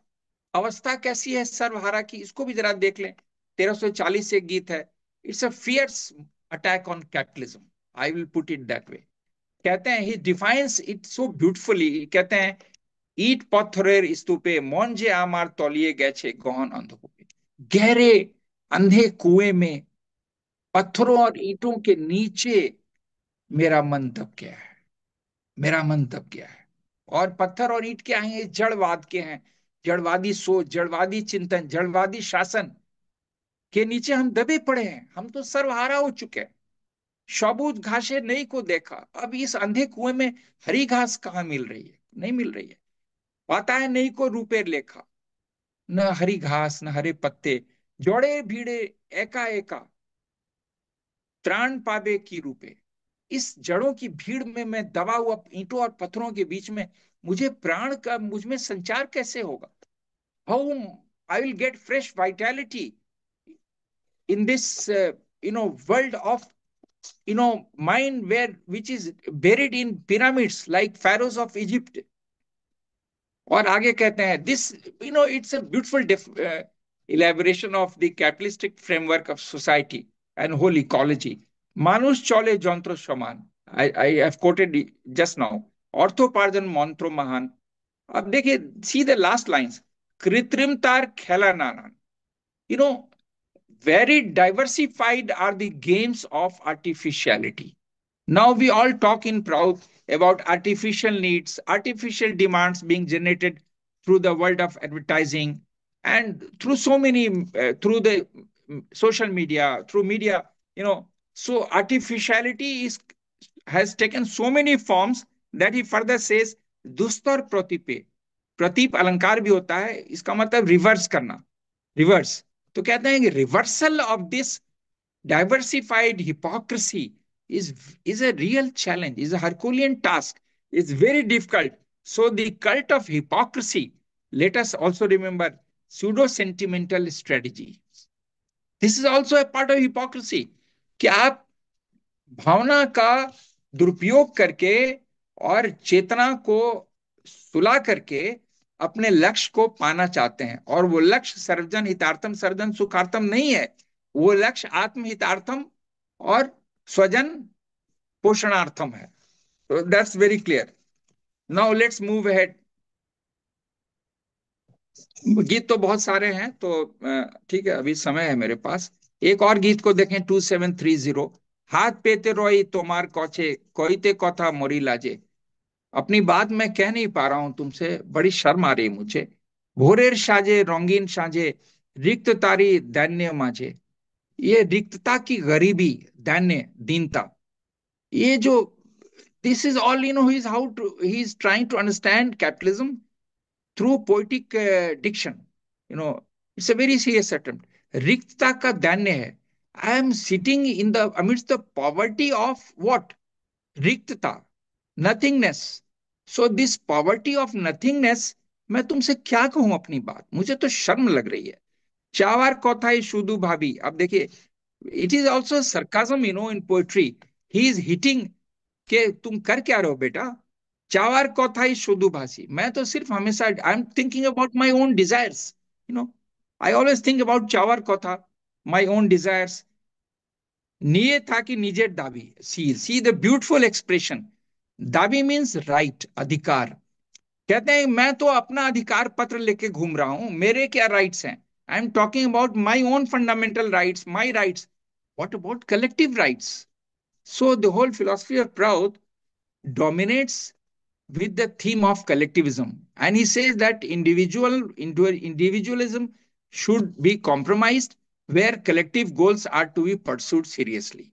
अवस्था कैसी है सर्वहारा की, इसको भी जरा देख लें। 1340 से गीत है, it's a fierce attack on capitalism, I will put it that way. कहते हैं ही डिफाइंस इट सो ब्यूटिफुली, कहते हैं ईट पत्थरेर स्तूपे मन जे आमार तलिए गए गहन अंधकूपे, गहरे अंधे कुएं में, पत्थरों और ईंटों के नीचे मेरा मन दब गया है, मेरा मन दब गया है। और पत्थर और ईंट क्या है, जड़वाद के हैं, जड़वादी सोच, जड़वादी चिंतन, जड़वादी शासन के नीचे हम दबे पड़े हैं, हम तो सर्वहारा हो चुके हैं। सबूज घासे नहीं को देखा, अब इस अंधे कुएं में हरी घास कहाँ मिल रही है, नहीं मिल रही है। पता है नहीं को रूपे लेखा, न हरी घास न हरे पत्ते, जोड़े भीड़े एका एका, त्राण पाबे की रूपे, इस जड़ों की भीड़ में मैं दबा हुआ ईंटों और पत्थरों के बीच में, मुझे प्राण का मुझ में संचार कैसे होगा? How I will get fresh vitality in this world of mind where which is buried in pyramids like pharaohs of Egypt. और आगे कहते हैं this it's a beautiful elaboration of the capitalistic framework of society and whole ecology. মানুষ চলে যন্ত্র সমান, I have quoted it just now. অর্থোপার্জন মন্ত্র মহান। अब देखिए, see the last lines, कृत्रिमतार खेला नानान, you know very diversified are the games of artificiality. Now we all talk in proud about artificial needs, artificial demands being generated through the world of advertising and through so many, through the social media, through media, So artificiality has taken so many forms that he further says, दुस्तर प्रतीपे, प्रतीप अलंकार भी होता है, इसका मतलब reverse करना, reverse. तो कहते हैं कि reversal of this diversified hypocrisy is a real challenge, is a Herculean task. It's very difficult. So the cult of hypocrisy, let us also remember pseudo-sentimental strategy. This is also a part of hypocrisy. कि आप भावना का दुरुपयोग करके और चेतना को सुला करके अपने लक्ष्य को पाना चाहते हैं, और वो लक्ष्य सर्वजन हितार्थम सर्वजन सुखार्थम नहीं है, वो लक्ष्य आत्महितार्थम और स्वजन पोषणार्थम है। तो that's very clear. Now let's move ahead. गीत तो बहुत सारे हैं, तो ठीक है, अभी समय है मेरे पास। एक और गीत को देखें, 2730। हाथ पेते रोई तोमार कौचे कोईते कथा मोरी लाजे। अपनी बात मैं कह नहीं पा रहा हूं तुमसे, बड़ी शर्म आ रही मुझे। भोरेर साजे रंगीन साजे रिक्त तारी दैन्य माझे। ये रिक्तता की गरीबी, दैन्य, दीनता, ये जो, this is all, he is trying to understand capitalism through poetic diction. It's a very serious attempt. रिक्तता का दैन्य है। I am sitting in the amidst the poverty of what? रिक्तता, nothingness. So this poverty of nothingness, मैं तुमसे क्या कहूं अपनी बात, मुझे तो शर्म लग रही है। चावार कौथाई शुदु भाभी। अब देखिए, it is also sarcasm in poetry. He is hitting कि तुम कर क्या रहे हो बेटा। चावार कौथाई शुदु भाषी, मैं तो सिर्फ हमेशा I am thinking about my own desires. I always think about चावार कौथा, माई ओन डिजायर्स। निये था कि निजेर दाबी, सी द ब्यूटिफुल एक्सप्रेशन। दाबी मीन्स राइट, अधिकार। कहते हैं मैं तो अपना अधिकार पत्र लेके घूम रहा हूं, मेरे क्या राइट्स हैं। I am talking about my own fundamental rights, my rights. What about collective rights? So the whole philosophy of proud dominates with the theme of collectivism, and he says that individualism should be compromised where collective goals are to be pursued seriously.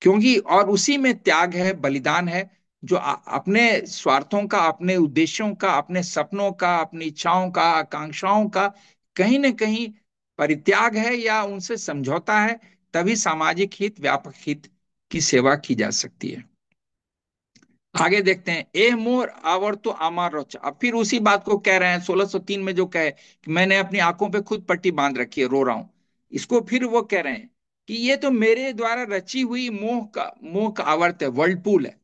क्योंकि और उसी में त्याग है, बलिदान है, जो अपने स्वार्थों का, अपने उद्देश्यों का, अपने सपनों का, अपनी इच्छाओं का, आकांक्षाओं का कहीं ना कहीं परित्याग है या उनसे समझौता है, तभी सामाजिक हित, व्यापक हित की सेवा की जा सकती है। आगे देखते हैं, ए मोर आवर तो आमार रोचा। अब फिर उसी बात को कह रहे हैं 1603 में, जो कहे कि मैंने अपनी आंखों पे खुद पट्टी बांध रखी है, रो रहा हूं। इसको फिर वो कह रहे हैं कि ये तो मेरे द्वारा रची हुई मोह का आवर्त है, वर्ल्ड है।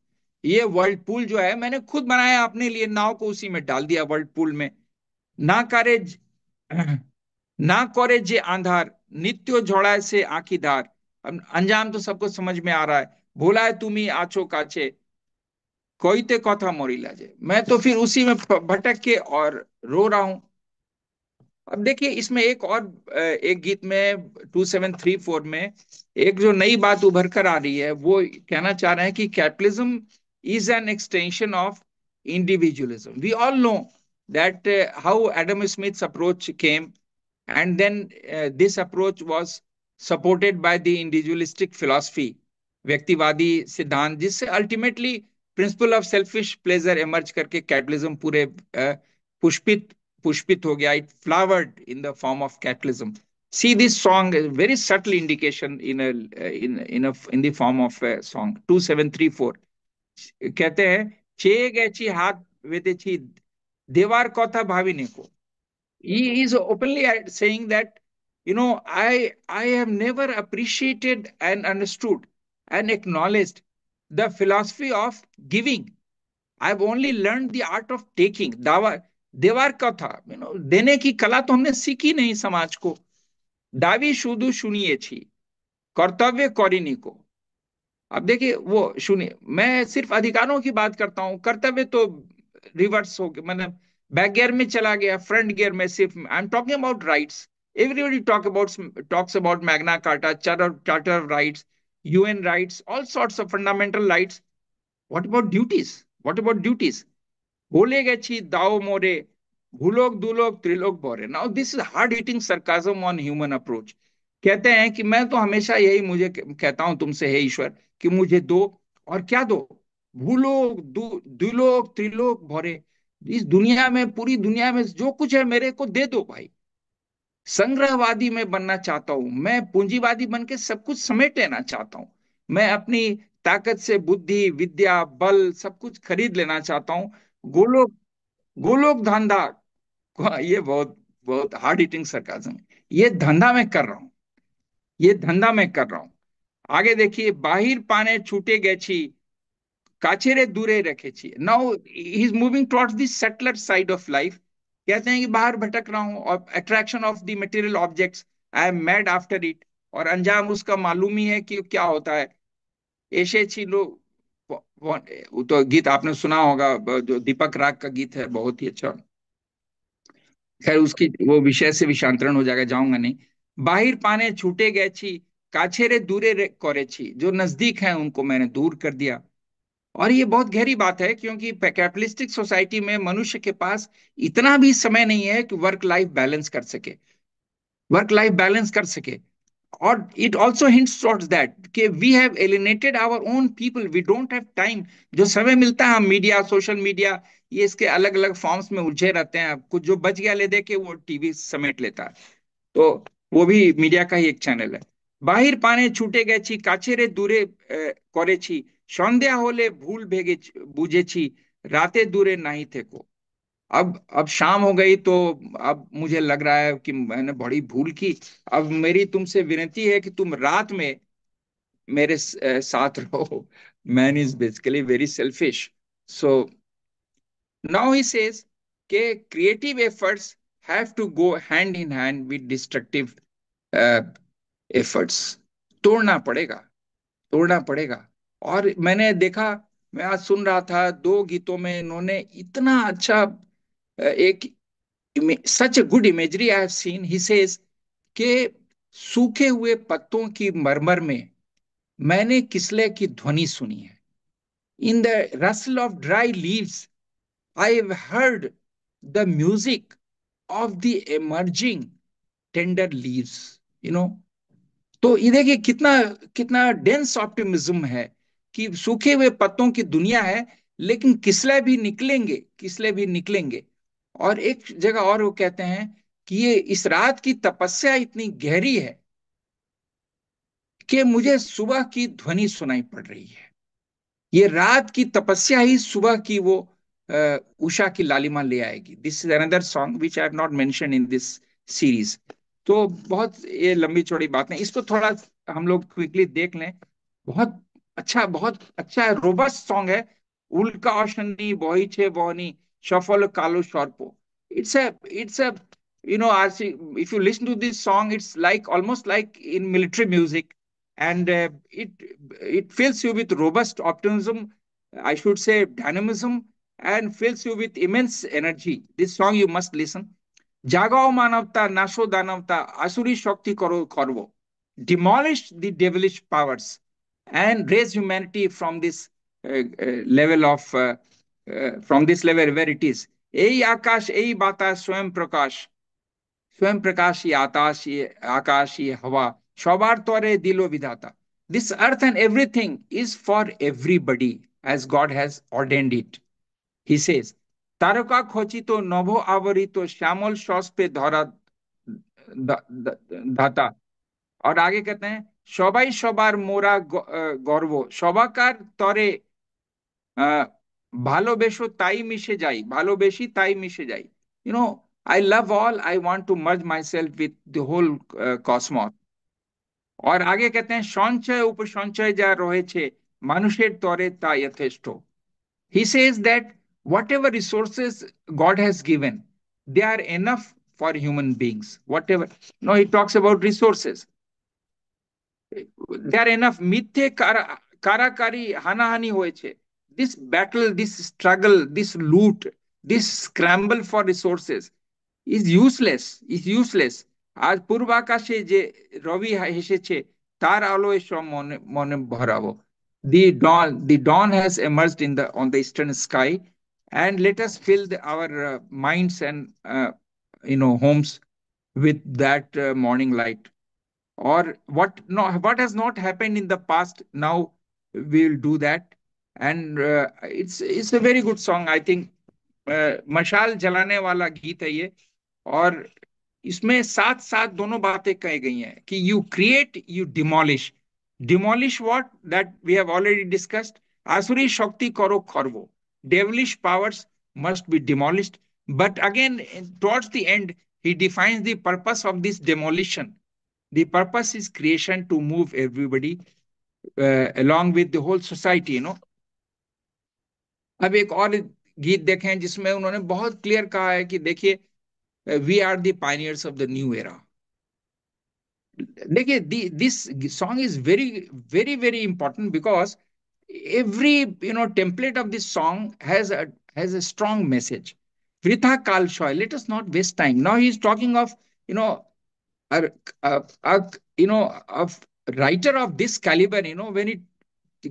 ये वर्ल्ड जो है मैंने खुद बनाया अपने लिए, नाव को उसी में डाल दिया, वर्ल्ड में। ना करे ना करे जे आंधार नित्यो झोड़ा से आंखी धार। अब अंजाम तो सबको समझ में आ रहा है, भोला है तुम्ही आछो काछे कोईते कथा मोरी लाजे। मैं तो फिर उसी में भटक के और रो रहा हूं। अब देखिए, इसमें एक और एक गीत में 2734 में एक जो नई बात उभर कर आ रही है, वो कहना चाह रहे हैं कि capitalism is an extension of individualism. We all know that how Adam Smith's approach came, and then this approach was supported by the individualistic philosophy, व्यक्तिवादी सिद्धांत, जिससे ultimately principal of selfish pleasure emerge करके capitalism पूरे पुष्पित पुष्पित हो गया। It flowered in the form of capitalism. See this song, very subtle indication in the form of song 2734। कहते हैं, चे गैची हाथ वेते छी देवार कथा भाविने को। He is openly saying that I have never appreciated and understood and acknowledged the philosophy of giving. I've only learned the art of taking. दावा देवार का था, देने की कला तो हमने सीखी नहीं समाज को. दावी शुदु सुनिए छी, कर्तव्य करिनी को. अब देखिए वो सुनिए, मैं सिर्फ अधिकारों की बात करता हूं, कर्तव्य तो रिवर्स हो गया, मतलब बैक गियर में चला गया, फ्रंट गियर में सिर्फ. I am talking about rights. Everybody talks about Magna Carta, charter of rights, UN rights, all sorts of fundamental rights. What about duties? What about duties? बोले गए दाओ मोरे, भूलोक दुलोक त्रिलोक बोरे. Now this is hard hitting sarcasm on human approach. कहते हैं कि मैं तो हमेशा यही मुझे कहता हूं तुमसे, हे ईश्वर, कि मुझे दो. और क्या दो? भूलोक दुलोक त्रिलोक भरे. इस दुनिया में, पूरी दुनिया में जो कुछ है मेरे को दे दो भाई. संग्रहवादी मैं बनना चाहता हूं, मैं पूंजीवादी बन के सब कुछ समेट लेना चाहता हूं. मैं अपनी ताकत से बुद्धि, विद्या, बल सब कुछ खरीद लेना चाहता हूं. गोलोक गोलोक धंधा. ये बहुत बहुत हार्ड हिटिंग सरकाजम है. ये धंधा मैं कर रहा हूं, ये धंधा मैं कर रहा हूं. आगे देखिए, बाहिर पाने छूटे गए छी, काछेरे दूरे रखे छी. Now he is moving towards the settler side of life. कहते हैं कि बाहर भटक रहा हूं, और attraction of the material objects, I am mad after it. और अंजाम उसका मालूम ही है कि क्या होता है. ऐसे छी लोग. वो तो गीत आपने सुना होगा, जो दीपक राग का गीत है, बहुत ही अच्छा. खैर उसकी वो विषय से विषांतरण हो जाएगा, जाऊंगा नहीं. बाहिर पाने छूटे गए छी, काछेरे दूरे करे छी. जो नजदीक हैं उनको मैंने दूर कर दिया. और ये बहुत गहरी बात है, क्योंकि कैपिटलिस्टिक सोसाइटी में मनुष्य के पास इतना भी समय नहीं है कि वर्क लाइफ बैलेंस कर सके, वर्क लाइफ बैलेंस कर सके. और it also hints towards that कि we have alienated our own people, we don't have time. जो समय मिलता है, हम मीडिया, सोशल मीडिया, ये इसके अलग अलग फॉर्म्स में उलझे रहते हैं. कुछ जो बच गया ले दे के वो टीवी समेट लेता है. तो वो भी मीडिया का ही एक चैनल है. बाहिर पाने छूटे गए छी, काछेरे दूरे करे छी. সন্ধ্যা होले भूल भेगे बुझे छी, राते दूरे नहीं थे को. अब शाम हो गई, तो अब मुझे लग रहा है कि मैंने बड़ी भूल की. अब मेरी तुमसे विनती है कि तुम रात में मेरे साथ रहो. Man is basically very selfish. So now he says के creative efforts have to go hand in hand with destructive efforts. तोड़ना पड़ेगा, तोड़ना पड़ेगा. और मैंने देखा, मैं आज सुन रहा था, दो गीतों में इन्होंने इतना अच्छा एक such a good imagery I have seen. He says के सूखे हुए पत्तों की मरमर में मैंने किसले की ध्वनि सुनी है. In the Russell of dry leaves I have heard the music of the emerging tender leaves. You know, तो ये देखिए कितना कितना डेंस ऑप्टिमिज्म है, कि सूखे हुए पत्तों की दुनिया है, लेकिन किसले भी निकलेंगे, किसले भी निकलेंगे. और एक जगह और वो कहते हैं कि ये इस रात की तपस्या इतनी गहरी है कि मुझे सुबह की ध्वनि सुनाई पड़ रही है. ये रात की तपस्या ही सुबह की वो उषा की लालिमा ले आएगी. This is another song which I have not mention in this series. तो बहुत ये लंबी चौड़ी बातें, इसको थोड़ा हम लोग क्विकली देख लें. बहुत अच्छा रोबस्ट सॉन्ग है. उल्का अशनी बही छे बहनी, सफल कालो सर्प. It's a RC. If you listen to this song, it's like almost like in military music. And it fills you with robust optimism, I should say dynamism, and fills you with immense energy. This song you must listen. Jagao manavta nasho danavta asuri shakti karo korvo. Demolish the devilish powers and raise humanity from this level of from this level where it is. এই আকাশ এই বাতাস স্বয়ং প্রকাশ, स्वयं प्रकाश ये आकाश, ये आकाश, ये हवा সবার তরে দিল বিধাতা. This earth and everything is for everybody as God has ordained it. He says, তারকা খচিত নভ আবরিত শ্যামল শস্পে ধরা ধাতা. और आगे कहते हैं, সবাই সবার মোরা গর্ব, সবাকার তরে আহ ভালোবেসো তাই মিশে যাই, ভালোবেসি তাই মিশে যাই. you know, I love all, I want to merge myself with the whole cosmos. और आगे कहते हैं সঞ্চয় উপসঞ্চয় যা রয়েছে মানুষের তরে তা যথেষ্ট. He says that whatever resources God has given, they are enough for human beings. Whatever. No, he talks about resources. They are enough. মিথ্যে কারাকারি হানাহানি হয়েছে. This battle, this struggle, this loot, this scramble for resources is useless. আজ পূর্বাকাশে যে রবি হেসেছে তার আলোয় সব মনে মনে ভরাবো. The dawn has emerged in the on the eastern sky, and let us fill our minds and homes with that morning light. Or what has not happened in the past, now we will do that. And it's a very good song, I think. मशाल जलाने वाला गीत है ये. और इसमें साथ साथ दोनों बातें कही गई हैं कि you create, you demolish. Demolish what, that we have already discussed. आसुरी शक्ति करो खर्वो. devilish powers must be demolished. But again, towards the end, he defines the purpose of this demolition. The purpose is creation to move everybody along with the whole society, अब एक और गीत देखें जिसमें उन्होंने बहुत क्लियर कहा है कि देखिए, we are the pioneers of the new era. देखिए, this song is very very very important because every template of this song has a strong message. Vritha kal shoy, let us not waste time. Now he is talking of a, a a writer of this caliber. When it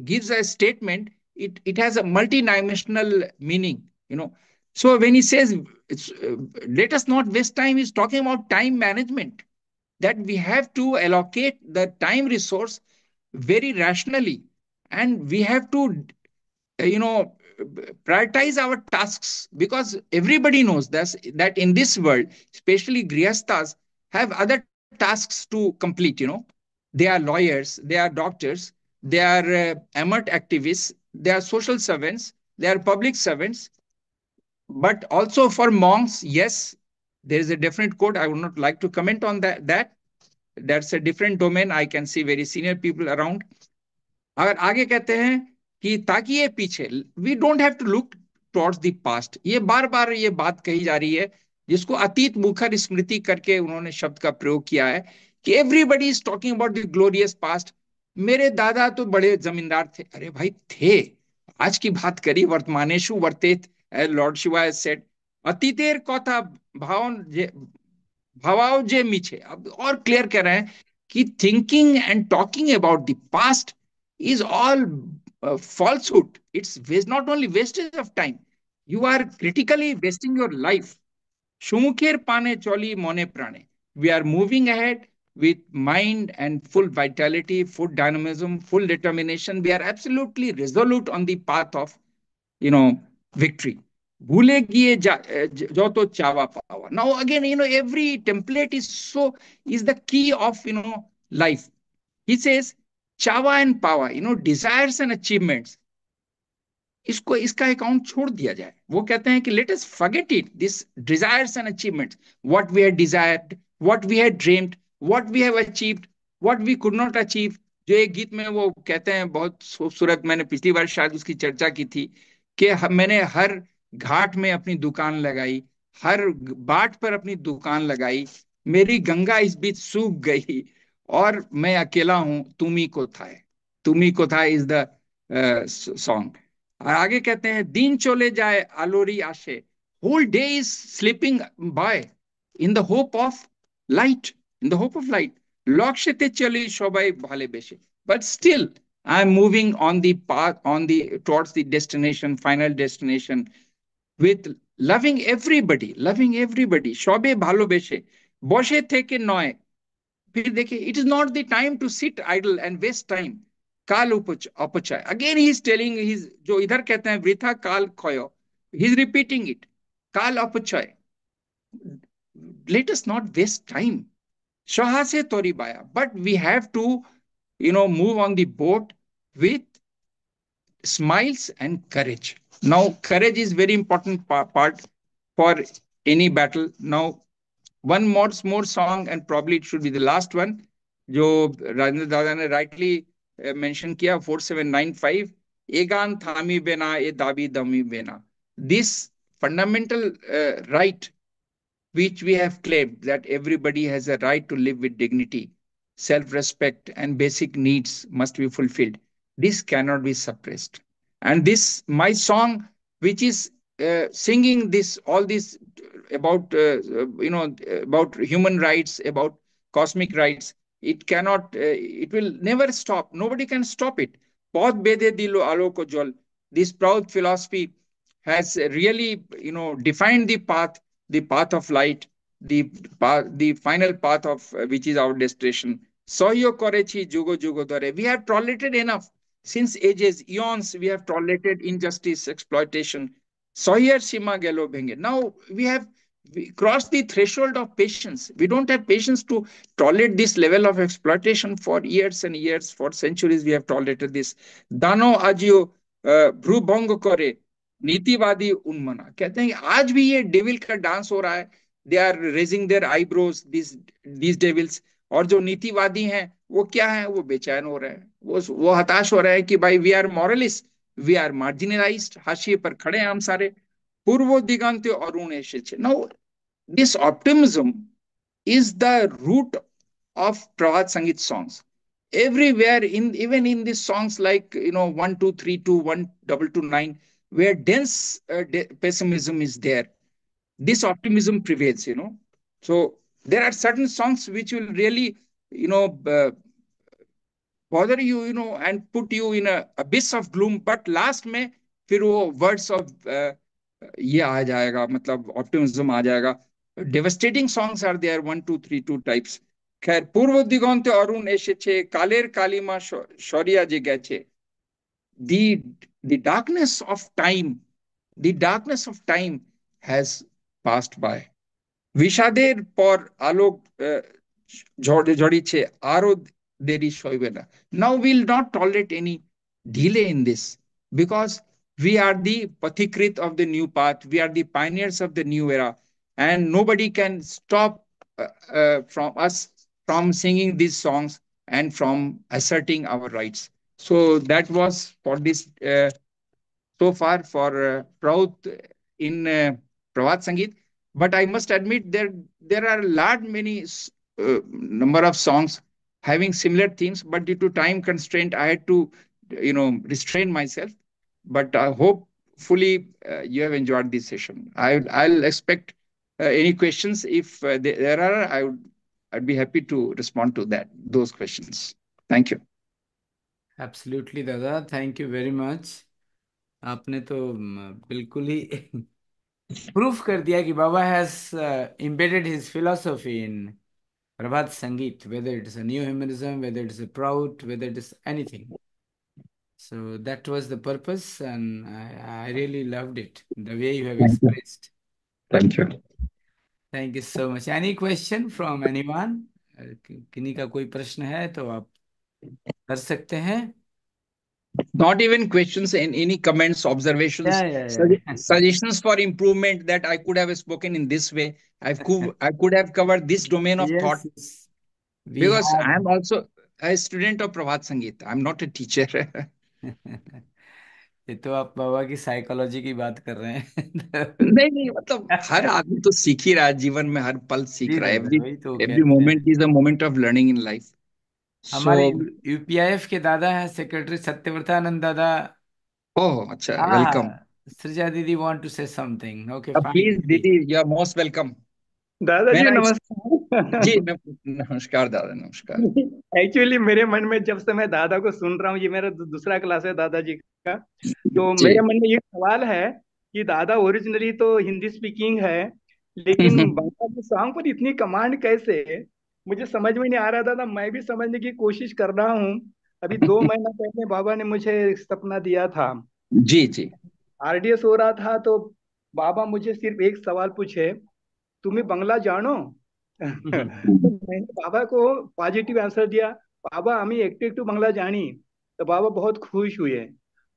gives a statement, it has a multidimensional meaning. So when he says let us not waste time, he's talking about time management, that we have to allocate the time resource very rationally, and we have to prioritize our tasks, because everybody knows that in this world, especially grihasthas have other tasks to complete. They are lawyers, they are doctors, they are amateur activists, they are social servants, they are public servants. But also for monks, yes, there is a different code. I would not like to comment on that's a different domain. I can see very senior people around. अगर आगे कहते हैं कि ताकि ये पीछे, we don't have to look towards the past. ये बार बार ये बात कही जा रही है, जिसको अतीत मुखर स्मृति करके उन्होंने शब्द का प्रयोग किया है कि everybody is talking about the glorious past. मेरे दादा तो बड़े जमींदार थे. अरे भाई थे, आज की बात करी. वर्तमानेषु वर्तेत, लॉर्ड शिवा हैज सेड. अतीतेर कथा भावाओ जे मीछे. अब और क्लियर कह रहे हैं कि thinking and talking about the past is all falsehood. It's not only wastage of time, you are critically wasting your life. Shumukher pane choli mone prane. We are moving ahead with mind and full vitality, full dynamism, full determination. We are absolutely resolute on the path of victory. Bhule giye jo to chawa pawa. Now again, every template is the key of life. He says चावा and power, desires and achievements, इसका account छोड़ दिया जाए. वो कहते हैं कि let us forget it, this desires and achievements, what we had desired, what we had dreamed, what we have achieved, what we could not achieve. जो एक गीत में वो कहते हैं, बहुत खूबसूरत, मैंने पिछली बार शायद उसकी चर्चा की थी कि मैंने हर घाट में अपनी दुकान लगाई, हर बाट पर अपनी दुकान लगाई, मेरी गंगा इस बीच सूख गई और मैं अकेला हूं, तुम्ही को था इज द सॉन्ग. और आगे कहते हैं दिन चले जाए आलोरी आशे, whole day is slipping by in the hope of light, लक्ष्यते चली सबाई भाले बेशे. But still I am moving on the path, towards the destination, final destination, with loving everybody. সবে ভালোবেসে বসে থেকে নয়. फिर देखिए, it is not the time to sit idle and waste time. काल अपचय. अगेन ही इज टेलिंग, जो इधर कहते हैं वृथा काल खोयो, ही इज रिपीटिंग इट. काल अपचय, let us not waste time. शहा से तोरी बाया, but we have to move on the boat with smiles and courage. Now courage is very important part for any battle. Now, one more song, and probably it should be the last one, जो राजेंद्र दादा ने rightly mention किया, 4795, एगान थामी बेना ए दाबी दमी बेना. This fundamental right which we have claimed, that everybody has a right to live with dignity, self respect, and basic needs must be fulfilled. This cannot be suppressed. And this, my song, which is singing this, all this about, about human rights, about cosmic rights, it cannot, it will never stop. Nobody can stop it. Path bede dilo aloko jol. This proud philosophy has really, defined the path of light, the final path of which is our destination. Sohyo korechi jugo jugo dore. We have tolerated enough since ages, eons. We have tolerated injustice, exploitation. Sohyer sima gelo bhenge. Now we crossed the threshold of patience. We don't have patience to tolerate this level of exploitation for years and years, for centuries. We have tolerated this. Dano ajio भ्रूभंग करे नीतिवादी उन्मना. कहते हैं कि आज भी ये devil का dance हो रहा है. They are raising their eyebrows, this devils. और जो नीतिवादी हैं वो क्या है, वो बेचैन हो रहे हैं, वो हताश हो रहे हैं कि भाई we are moralist, we are marginalized, हाशिए पर खड़े हैं हम सारे. पूर्व दिगंत अरुण एसेছে. Now this optimism is the root of Pravat Sangeet songs. Everywhere, in even in these songs like 1232, 1229, where dense pessimism is there, this optimism prevails. So there are certain songs which will really, you know uh, bother you, and put you in a abyss of gloom, but last में फिर वो words of ये आ जाएगा, मतलब optimism आ जाएगा. Devastating songs are there, 1232 types. खैर, पूर्व दिगंते अरुण এসেছে, কালের কালিমা সরিয়া যে গেছে. The darkness of time, the darkness of time has passed by. বিষাদের পর আলোক ঝরিছে, আরো দেরি সইবে না. Now we'll not tolerate any delay in this, because we are the pathikrit of the new path, we are the pioneers of the new era, and nobody can stop from us from singing these songs and from asserting our rights. So that was for this so far for Prout in Pravat Sangeet. But I must admit there are large many number of songs having similar themes, but due to time constraint, I had to restrain myself. But I hope fully you have enjoyed this session. I'll expect any questions. If there are, I'd be happy to respond to those questions. Thank you. Absolutely दादा, thank you very much. आपने तो बिल्कुल ही proof कर दिया कि बाबा has embedded his philosophy in Prabhat Sangeet, whether it is a new humanism, whether it is a proud, whether it is anything. So that was the purpose, and I really loved it, the way you have Thank you. expressed. Thank you. Thank you so much. Any question from anyone? किन्हीं का कोई प्रश्न है तो आप कर सकते हैं. Not even questions and any comments, observations, Yeah. suggestions for improvement, that I could have spoken in this way. I could have covered this domain of thought, Yes. We because I have. am also a student of Prabhat Sangeet. I'm not a teacher. ये तो आप बाबा की psychology की बात कर रहे हैं. नहीं नहीं, मतलब हर आदमी तो सीख ही रहा है जीवन में, हर पल सीख जी रहा है. दादा, एवरी वही तो एवरी कहते हैं. Moment is a moment of learning in life. हमारे सो यूपीआईएफ के दादा हैं सेक्रेटरी सत्यव्रतानंद दादा. ओह अच्छा, वेलकम. हाँ, सृजा दीदी want to say something. Okay fine please दीदी. दीदी, यू आर मोस्ट वेलकम. दादाजी मेरा नमस्कार. जी नमस्कार दादा, नमस्कार. एक्चुअली मेरे मन में जब से मैं दादा को सुन रहा हूँ, ये मेरा दूसरा क्लास है दादाजी का, तो जी. मेरे मन में ये सवाल है कि दादा ओरिजिनली तो हिंदी स्पीकिंग है, लेकिन बंगाली सॉन्ग पर इतनी कमांड कैसे, मुझे समझ में नहीं आ रहा था. मैं भी समझने की कोशिश कर रहा हूँ. अभी 2 महीना पहले बाबा ने मुझे सपना दिया था, जी जी. आरडीएस हो रहा था, तो बाबा मुझे सिर्फ एक सवाल पूछे, तुम्हें बंगला जानो? तो मैंने बाबा को पॉजिटिव आंसर दिया, बाबा हमें एकटू एकटू बांग्ला जानी. तो बाबा बहुत खुश हुए.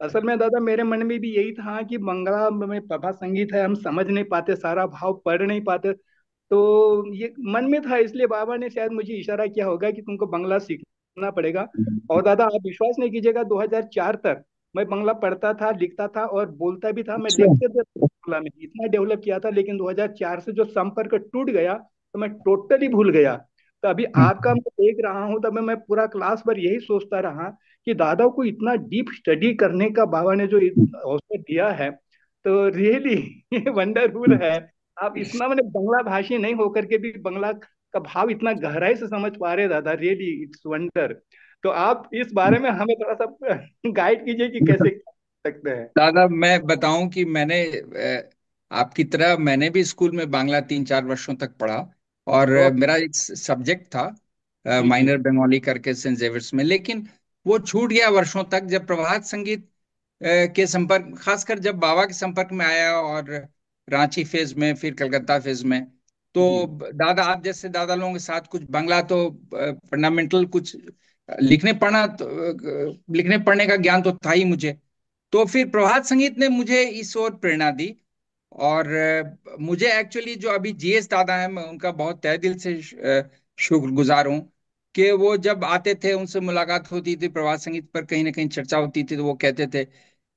असल में दादा मेरे मन में भी यही था कि बंगला में प्रभा संगीत है, हम समझ नहीं पाते, सारा भाव पढ़ नहीं पाते। तो ये मन में था, इसलिए बाबा ने शायद मुझे इशारा किया होगा कि तुमको बंगला सीखना पड़ेगा। और दादा आप विश्वास नहीं कीजिएगा, 2004 तक मैं बंगला पढ़ता था, लिखता था और बोलता भी था। मैं अच्छा। लेक्चर बंगला में इतना डेवलप किया था, लेकिन 2004 से जो संपर्क टूट गया तो मैं टोटली भूल गया। तो अभी आपका हम्म। मैं देख रहा हूँ, तब मैं पूरा क्लास भर यही सोचता रहा कि दादा को इतना डीप स्टडी करने का बाबा ने जो अवसर दिया है, तो रियली ये वंडरफुल है। आप इतना मैंने बंगला भाषी नहीं होकर के भी बंगला का भाव इतना गहराई से समझ पा रहे हैं दादा, रियली इट्स वंडर। तो आप इस बारे में हमें थोड़ा सा गाइड कीजिए कि कैसे कर सकते हैं। दादा मैं बताऊं कि मैंने आपकी तरह मैंने भी स्कूल में बांग्ला 3-4 वर्षों तक पढ़ा। और ओ, मेरा एक सब्जेक्ट था जी जी माइनर बंगाली करके सेंट जेवियर्स में, लेकिन वो छूट गया वर्षों तक। जब प्रभात संगीत के संपर्क, खासकर जब बाबा के संपर्क में आया, और रांची फेज में, फिर कलकत्ता फेज में, जी। तो दादा आप जैसे दादा लोगों के साथ कुछ बांग्ला तो फंडामेंटल कुछ लिखने पढ़ना तो, लिखने पढ़ने का ज्ञान तो था ही मुझे। तो फिर प्रभात संगीत ने मुझे इस ओर प्रेरणा दी। और मुझे एक्चुअली जो अभी जीएस दादा हैं, मैं उनका बहुत तहे दिल से शुक्रगुजार हूँ कि वो जब आते थे, उनसे मुलाकात होती थी, प्रभात संगीत पर कहीं ना कहीं चर्चा होती थी, तो वो कहते थे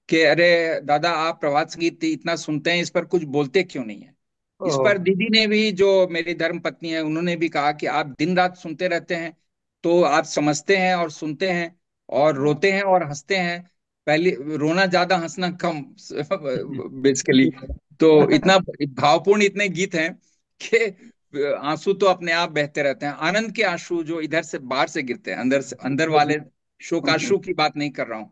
कि अरे दादा, आप प्रभात संगीत इतना सुनते हैं, इस पर कुछ बोलते क्यों नहीं है। इस ओह। पर दीदी ने भी, जो मेरी धर्म पत्नी है, उन्होंने भी कहा कि आप दिन रात सुनते रहते हैं, तो आप समझते हैं और सुनते हैं और रोते हैं और हंसते हैं। पहले रोना ज्यादा, हंसना कम बेसिकली। तो इतना भावपूर्ण इतने गीत हैं कि आंसू तो अपने आप बहते रहते हैं, आनंद के आंसू जो इधर से बाहर से गिरते हैं, अंदर से अंदर वाले शोकाश्रु की बात नहीं कर रहा हूँ।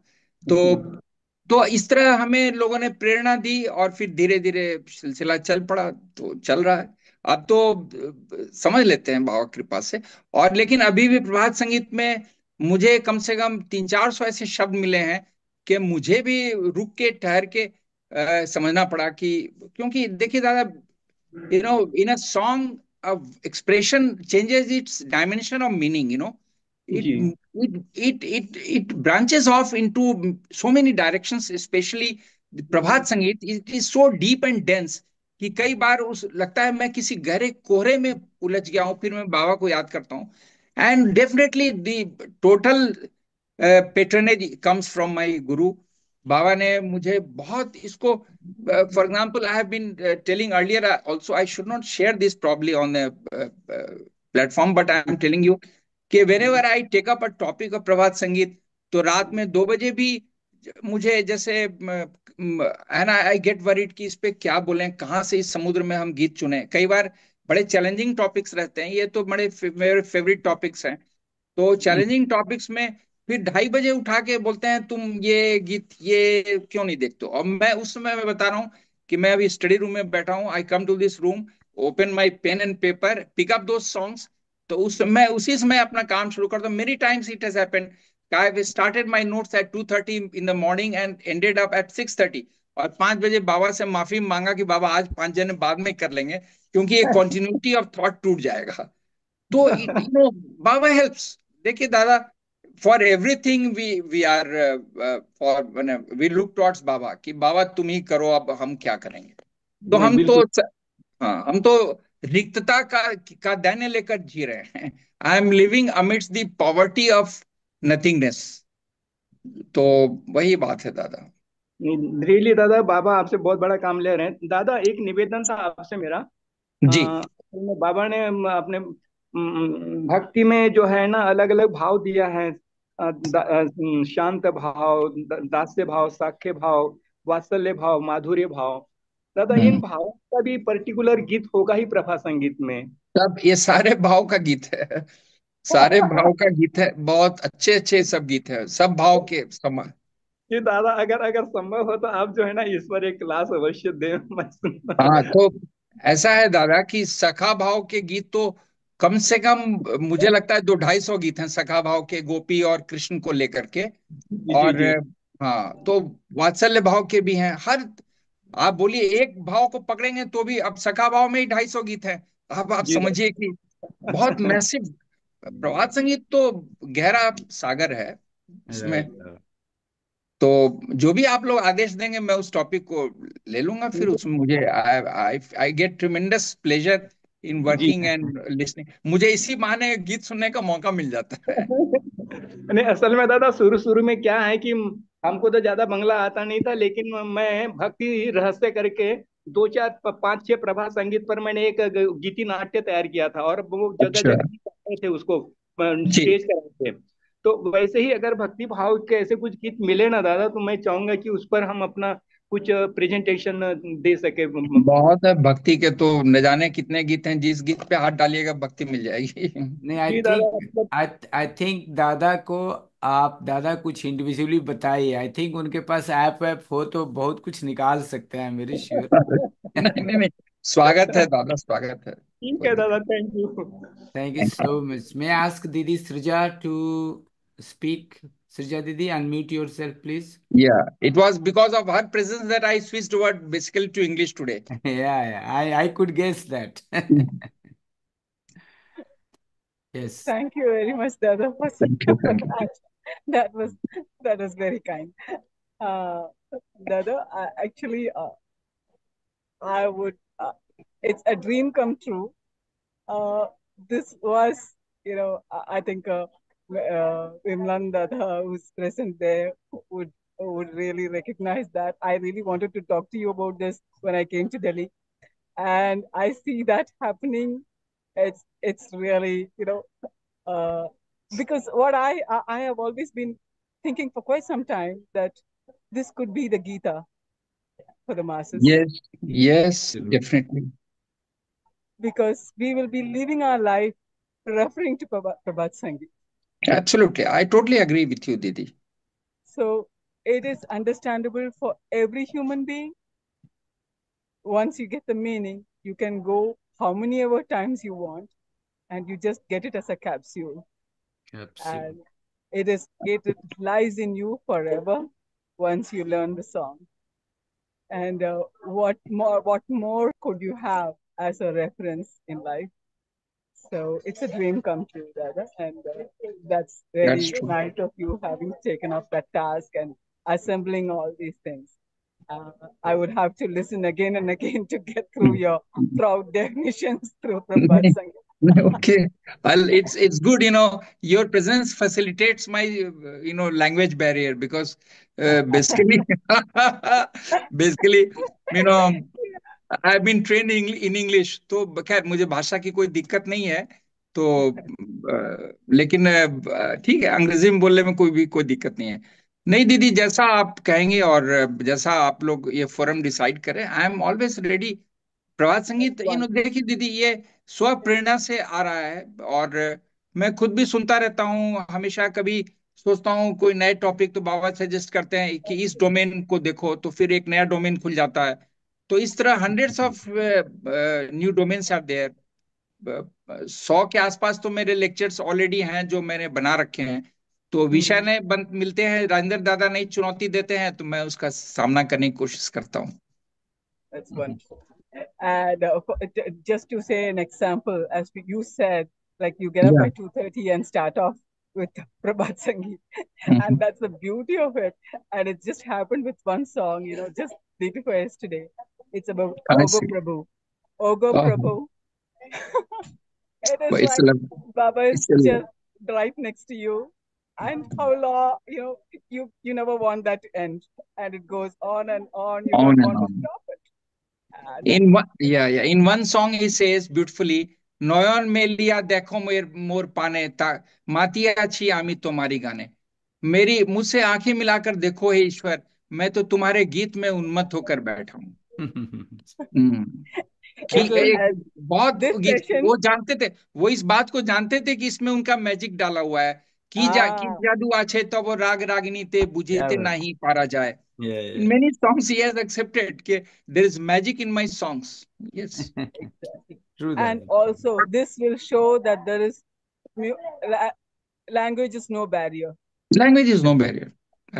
तो इस तरह हमें लोगों ने प्रेरणा दी, और फिर धीरे धीरे सिलसिला चल पड़ा, तो चल रहा है। अब तो समझ लेते हैं भाव कृपा से। और लेकिन अभी भी प्रभात संगीत में मुझे कम से कम 300-400 ऐसे शब्द मिले हैं कि मुझे भी रुक के ठहर के समझना पड़ा। कि क्योंकि देखिए दादा, in a song, expression changes its dimension of meaning. it ji it branches off into so many directions, especially the प्रभात संगीत, it is so deep and dense कि कई बार उस लगता है मैं किसी गहरे कोहरे में उलझ गया हूं, फिर मैं बाबा को याद करता हूँ। And definitely the total patronage comes from my गुरु। बाबा ने मुझे बहुत इसको, for example, I have been telling earlier, also I should not share this probably on the platform, but I am telling you कि whenever I take up a topic of प्रभात संगीत, तो रात में 2 बजे भी मुझे जैसे है ना, आई गेट वरीड कि इस पे क्या बोलें, कहाँ से इस समुद्र में हम गीत चुने। कई बार बड़े चैलेंजिंग टॉपिक्स रहते हैं, ये तो बड़े मेरे फेवरेट टॉपिक्स हैं। तो चैलेंजिंग टॉपिक्स में फिर 2:30 बजे उठा के बोलते हैं तुम ये गीत ये क्यों नहीं देखते हो। और मैं उस समय मैं बता रहा हूँ कि मैं अभी स्टडी रूम में बैठा हूँ, I come to this room, open my pen and paper, pick up दो सॉन्ग्स, तो उस समय उसी समय अपना काम शुरू कर दो। Many times it has happened, I started my notes at 2:30 in the morning and ended up at 6:30। और 5 बजे बाबा से माफी मांगा कि बाबा आज 5 जने बाद में कर लेंगे, क्योंकि ये कॉन्टिन्यूटी ऑफ थॉट टूट जाएगा। तो बाबा हेल्प्स। देखिए दादा, for everything we are for, we look towards बाबा कि बाबा तुम ही करो, अब हम क्या करेंगे। तो नहीं हम तो, बिल्कुल। हाँ, हम तो रिक्तता का दैन्य लेकर जी रहे हैं। I M living amidst the poverty of nothingness. तो वही बात है दादा। रियली दादा बाबा आपसे बहुत बड़ा काम ले रहे हैं। दादा एक निवेदन था आपसे मेरा। जी। असल में बाबा ने अपने भक्ति में जो है ना अलग अलग भाव दिया है। शांत भाव, दास्य भाव, साख्य भाव, वात्सल्य भाव, माधुर्य भाव। दादा इन हम्म। भावों का भी पर्टिकुलर गीत होगा ही प्रभा संगीत में। सब ये सारे भाव का गीत है, सारे भाव का गीत है, बहुत अच्छे अच्छे सब गीत है, सब भाव के समान। कि दादा अगर अगर संभव हो तो आप जो है ना इस पर एक क्लास अवश्य दें, मैं हाँ, सुनना। तो ऐसा है दादा कि सखा भाव के गीत तो कम से कम मुझे लगता है 200-250 गीत हैं सखा भाव के, गोपी और कृष्ण को लेकर के। जी जी और जी हाँ, तो वात्सल्य भाव के भी हैं। हर, आप बोलिए एक भाव को पकड़ेंगे तो भी, अब सखा भाव में ही 250 गीत हैं। अब आप जी समझिए कि बहुत मैसिव प्रभात संगीत तो गहरा सागर है इसमें। राइट। तो जो भी आप लोग आदेश देंगे मैं उस टॉपिक को ले लूंगा, फिर उसमें मुझे I I get tremendous pleasure in जी। Working and listening. मुझे इसी बहाने गीत सुनने का मौका मिल जाता है। नहीं, असल में दादा शुरू शुरू में क्या है कि हमको तो ज्यादा बंगला आता नहीं था, लेकिन मैं भक्ति रहस्य करके दो चार पांच छह प्रभा संगीत पर मैंने एक गीति नाट्य तैयार किया था, और वो जगह अच्छा। जगह करते थे उसको, जी। स्टेज कराते थे। तो वैसे ही अगर भक्ति भाव के ऐसे कुछ गीत मिले ना दादा, तो मैं चाहूंगा कि उस पर हम अपना कुछ प्रेजेंटेशन दे सके। बहुत है भक्ति के तो, न जाने कितने गीत हैं, जिस गीत पे हाथ डालिएगा भक्ति मिल जाएगी। नहीं, आई जी दादा, थिंक आई थिंक दादा को, आप दादा कुछ इंडिविजुअली बताइए। आई थिंक उनके पास ऐप वैप हो तो बहुत कुछ निकाल सकते हैं, वेरी श्योर। नहीं नहीं नहीं, स्वागत है दादा, स्वागत है, ठीक कोई है दिक्कत दादा, थैंक यू। Thank you नहीं। so much. May I ask Didi Srija to speak? Srija Didi, unmute yourself, please. Yeah, it was because of her presence that I switched word basically to English today. Yeah, I could guess that. Mm. Yes. Thank you very much, Dada, for Thank you, for thank you. that. That was that was very kind. Uh, Dada, actually, I would. It's a dream come true. Uh, this was, I think Vimlan Dada, who's present there, would would really recognize that. I really wanted to talk to you about this when I came to Delhi, and I see that happening. It's really, uh, because what I have always been thinking for quite some time that this could be the Gita for the masses, Yes, yes, Absolutely. definitely. because we will be living our life referring to Prabhat Sangeet. Absolutely. I totally agree with you, Didi. So it is understandable for every human being. Once you get the meaning, you can go how many ever times you want, and you just get it as a capsule. Absolutely. And it lies in you forever once you learn the song. And what more could you have as a reference in life? So it's a dream come true, Dada, and that's That's very true. nice of you having taken up that task and assembling all these things. uh, I would have to listen again and again to get through your proud definitions through Prabhat Sangh. Okay. Well, it's good, your presence facilitates my, language barrier because basically, basically, you know, I been train in English, तो खैर मुझे भाषा की कोई दिक्कत नहीं है। तो लेकिन ठीक है, अंग्रेजी में बोलने में कोई दिक्कत नहीं है। नहीं दीदी, जैसा आप कहेंगे और जैसा आप लोग ये फोरम डिसाइड करें, I am always ready. Prabhat That's संगीत, wonderful. देखिए दीदी, ये स्व प्रेरणा से आ रहा है, और मैं खुद भी सुनता रहता हूँ हमेशा। कभी सोचता हूँ कोई नए टॉपिक, तो बाबा सजेस्ट करते हैं कि इस डोमेन को देखो, तो फिर एक नया डोमेन खुल जाता है। तो इस तरह hundreds of new domains are there. 100 के आसपास तो मेरे लेक्चर्स ऑलरेडी हैं जो मैंने बना रखे हैं। तो विषय Hmm. नए मिलते हैं, राजेंद्र दादा नई चुनौती देते हैं, तो मैं उसका सामना करने की कोशिश करता हूँ। That's wonderful. And just to say an example, as you said, like you get up या by 2:30 and start off with Prabhat Sangeet. And that's the beauty of it. And it just happened with one song, just day before yesterday. It's about I Ogo see. Prabhu. Ogo Prabhu. It is it's like Baba is it's just right next to you. And how long, you never want that to end. And it goes on and on. You don't on and want to on. stop it. And In one song he says beautifully, নয়ন মেলিয়া দেখো मोर पाने ता मातिया আছি আমি तुम्हारी गाने। मेरी मुझसे आंखें मिलाकर देखो हे ईश्वर, मैं तो तुम्हारे गीत में उन्मत्त होकर बैठा हूँ। हम्म। it ठीक, will एक help. बहुत This गीत session, वो जानते थे, वो इस बात को जानते थे कि इसमें उनका मैजिक डाला हुआ है। की ah, जादू आछे तो वो राग रागिनी ते Yeah, बुझेते नहीं पारा जाए। In yeah, many songs he has accepted that there is magic in my songs. Yes. yeah. exactly. True that. And also, this will show that there is mu- la- language is no barrier. Language is no barrier.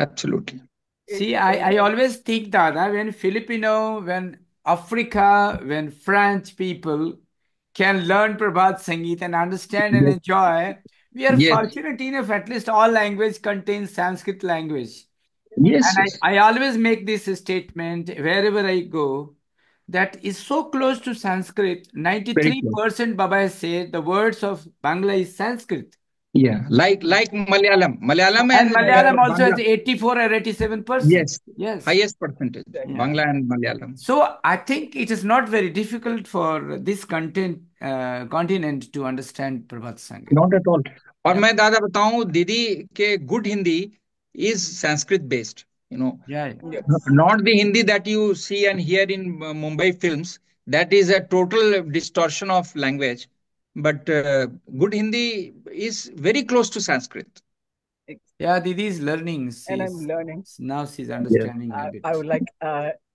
Absolutely. It's See, I always think that when Filipino, when Africa, when French people can learn Prabhat Sangeet and understand and Yes. enjoy, we are Yes. fortunate enough, at least all language contains Sanskrit language. Yes, And yes. I always make this statement wherever I go that is so close to Sanskrit. Very close. 93% Baba has said the words of Bangla is Sanskrit. Yeah, like Malayalam. Malayalam And and Malayalam also has Bangla. 84 or 87%. Yes, Yes. highest percentage. Exactly. Yeah. Bangla and Malayalam. So I think it is not very difficult for this continent to understand Prabhat Sangeet. Not at all. और Yeah. मैं दादा बताऊं दीदी के good Hindi is Sanskrit based. Yeah. Yes. Not the Hindi that you see and hear in Mumbai films. That is a total distortion of language. But good Hindi is very close to Sanskrit. Yeah, Didi is learning. And I'm learning. Now she's Yes. understanding a bit. I would like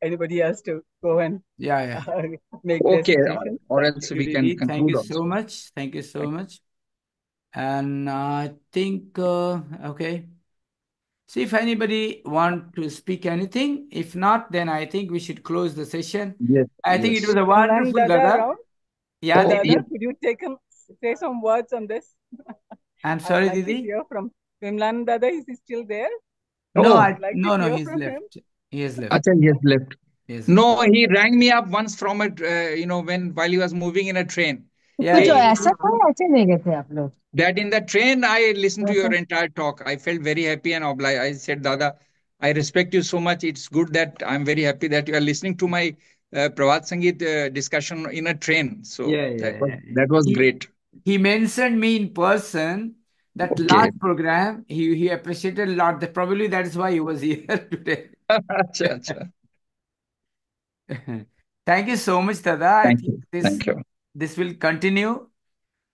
anybody else to go and Yeah. make their Okay, suggestions. or Thank else you. we Didi, can thank conclude you also. so much. Thank you so much. And I think, okay. See if anybody want to speak anything. If not, then I think we should close the session. Yes, I think it yes. was a Imran wonderful, Dada Dada. around? Yeah, Oh, Dada, Didi. yeah. could you say some words on this? I'm I would sorry, like to Didi. hear from Imran Dada. Is he still there? No, Oh, I would like to no, hear he's from him. left. He has left. acha, he has left. He has No, left. he rang me up once from a, while he was moving in a train. Yeah, कुछ yeah. ऐसा था या ऐसे नहीं गए थे आप लोग That in the train, I listened to your ऐसा entire talk. I felt very happy and obliged. I said, Dada, I respect you so much. It's good that I'm very happy that you are listening to my Pravat Sangeet discussion in a train. So Yeah. that was great. He mentioned me in person that Okay. last program. He appreciated a lot. Probably that is why he was here today. Acha. Thank you so much, Dada. Thank you. Thank you. This will continue,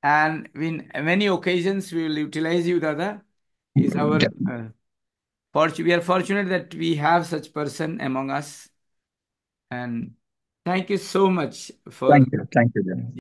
and in many occasions we will utilize you, Dada. Is our we are fortunate that we have such person among us, and thank you so much for. Thank you. Thank you.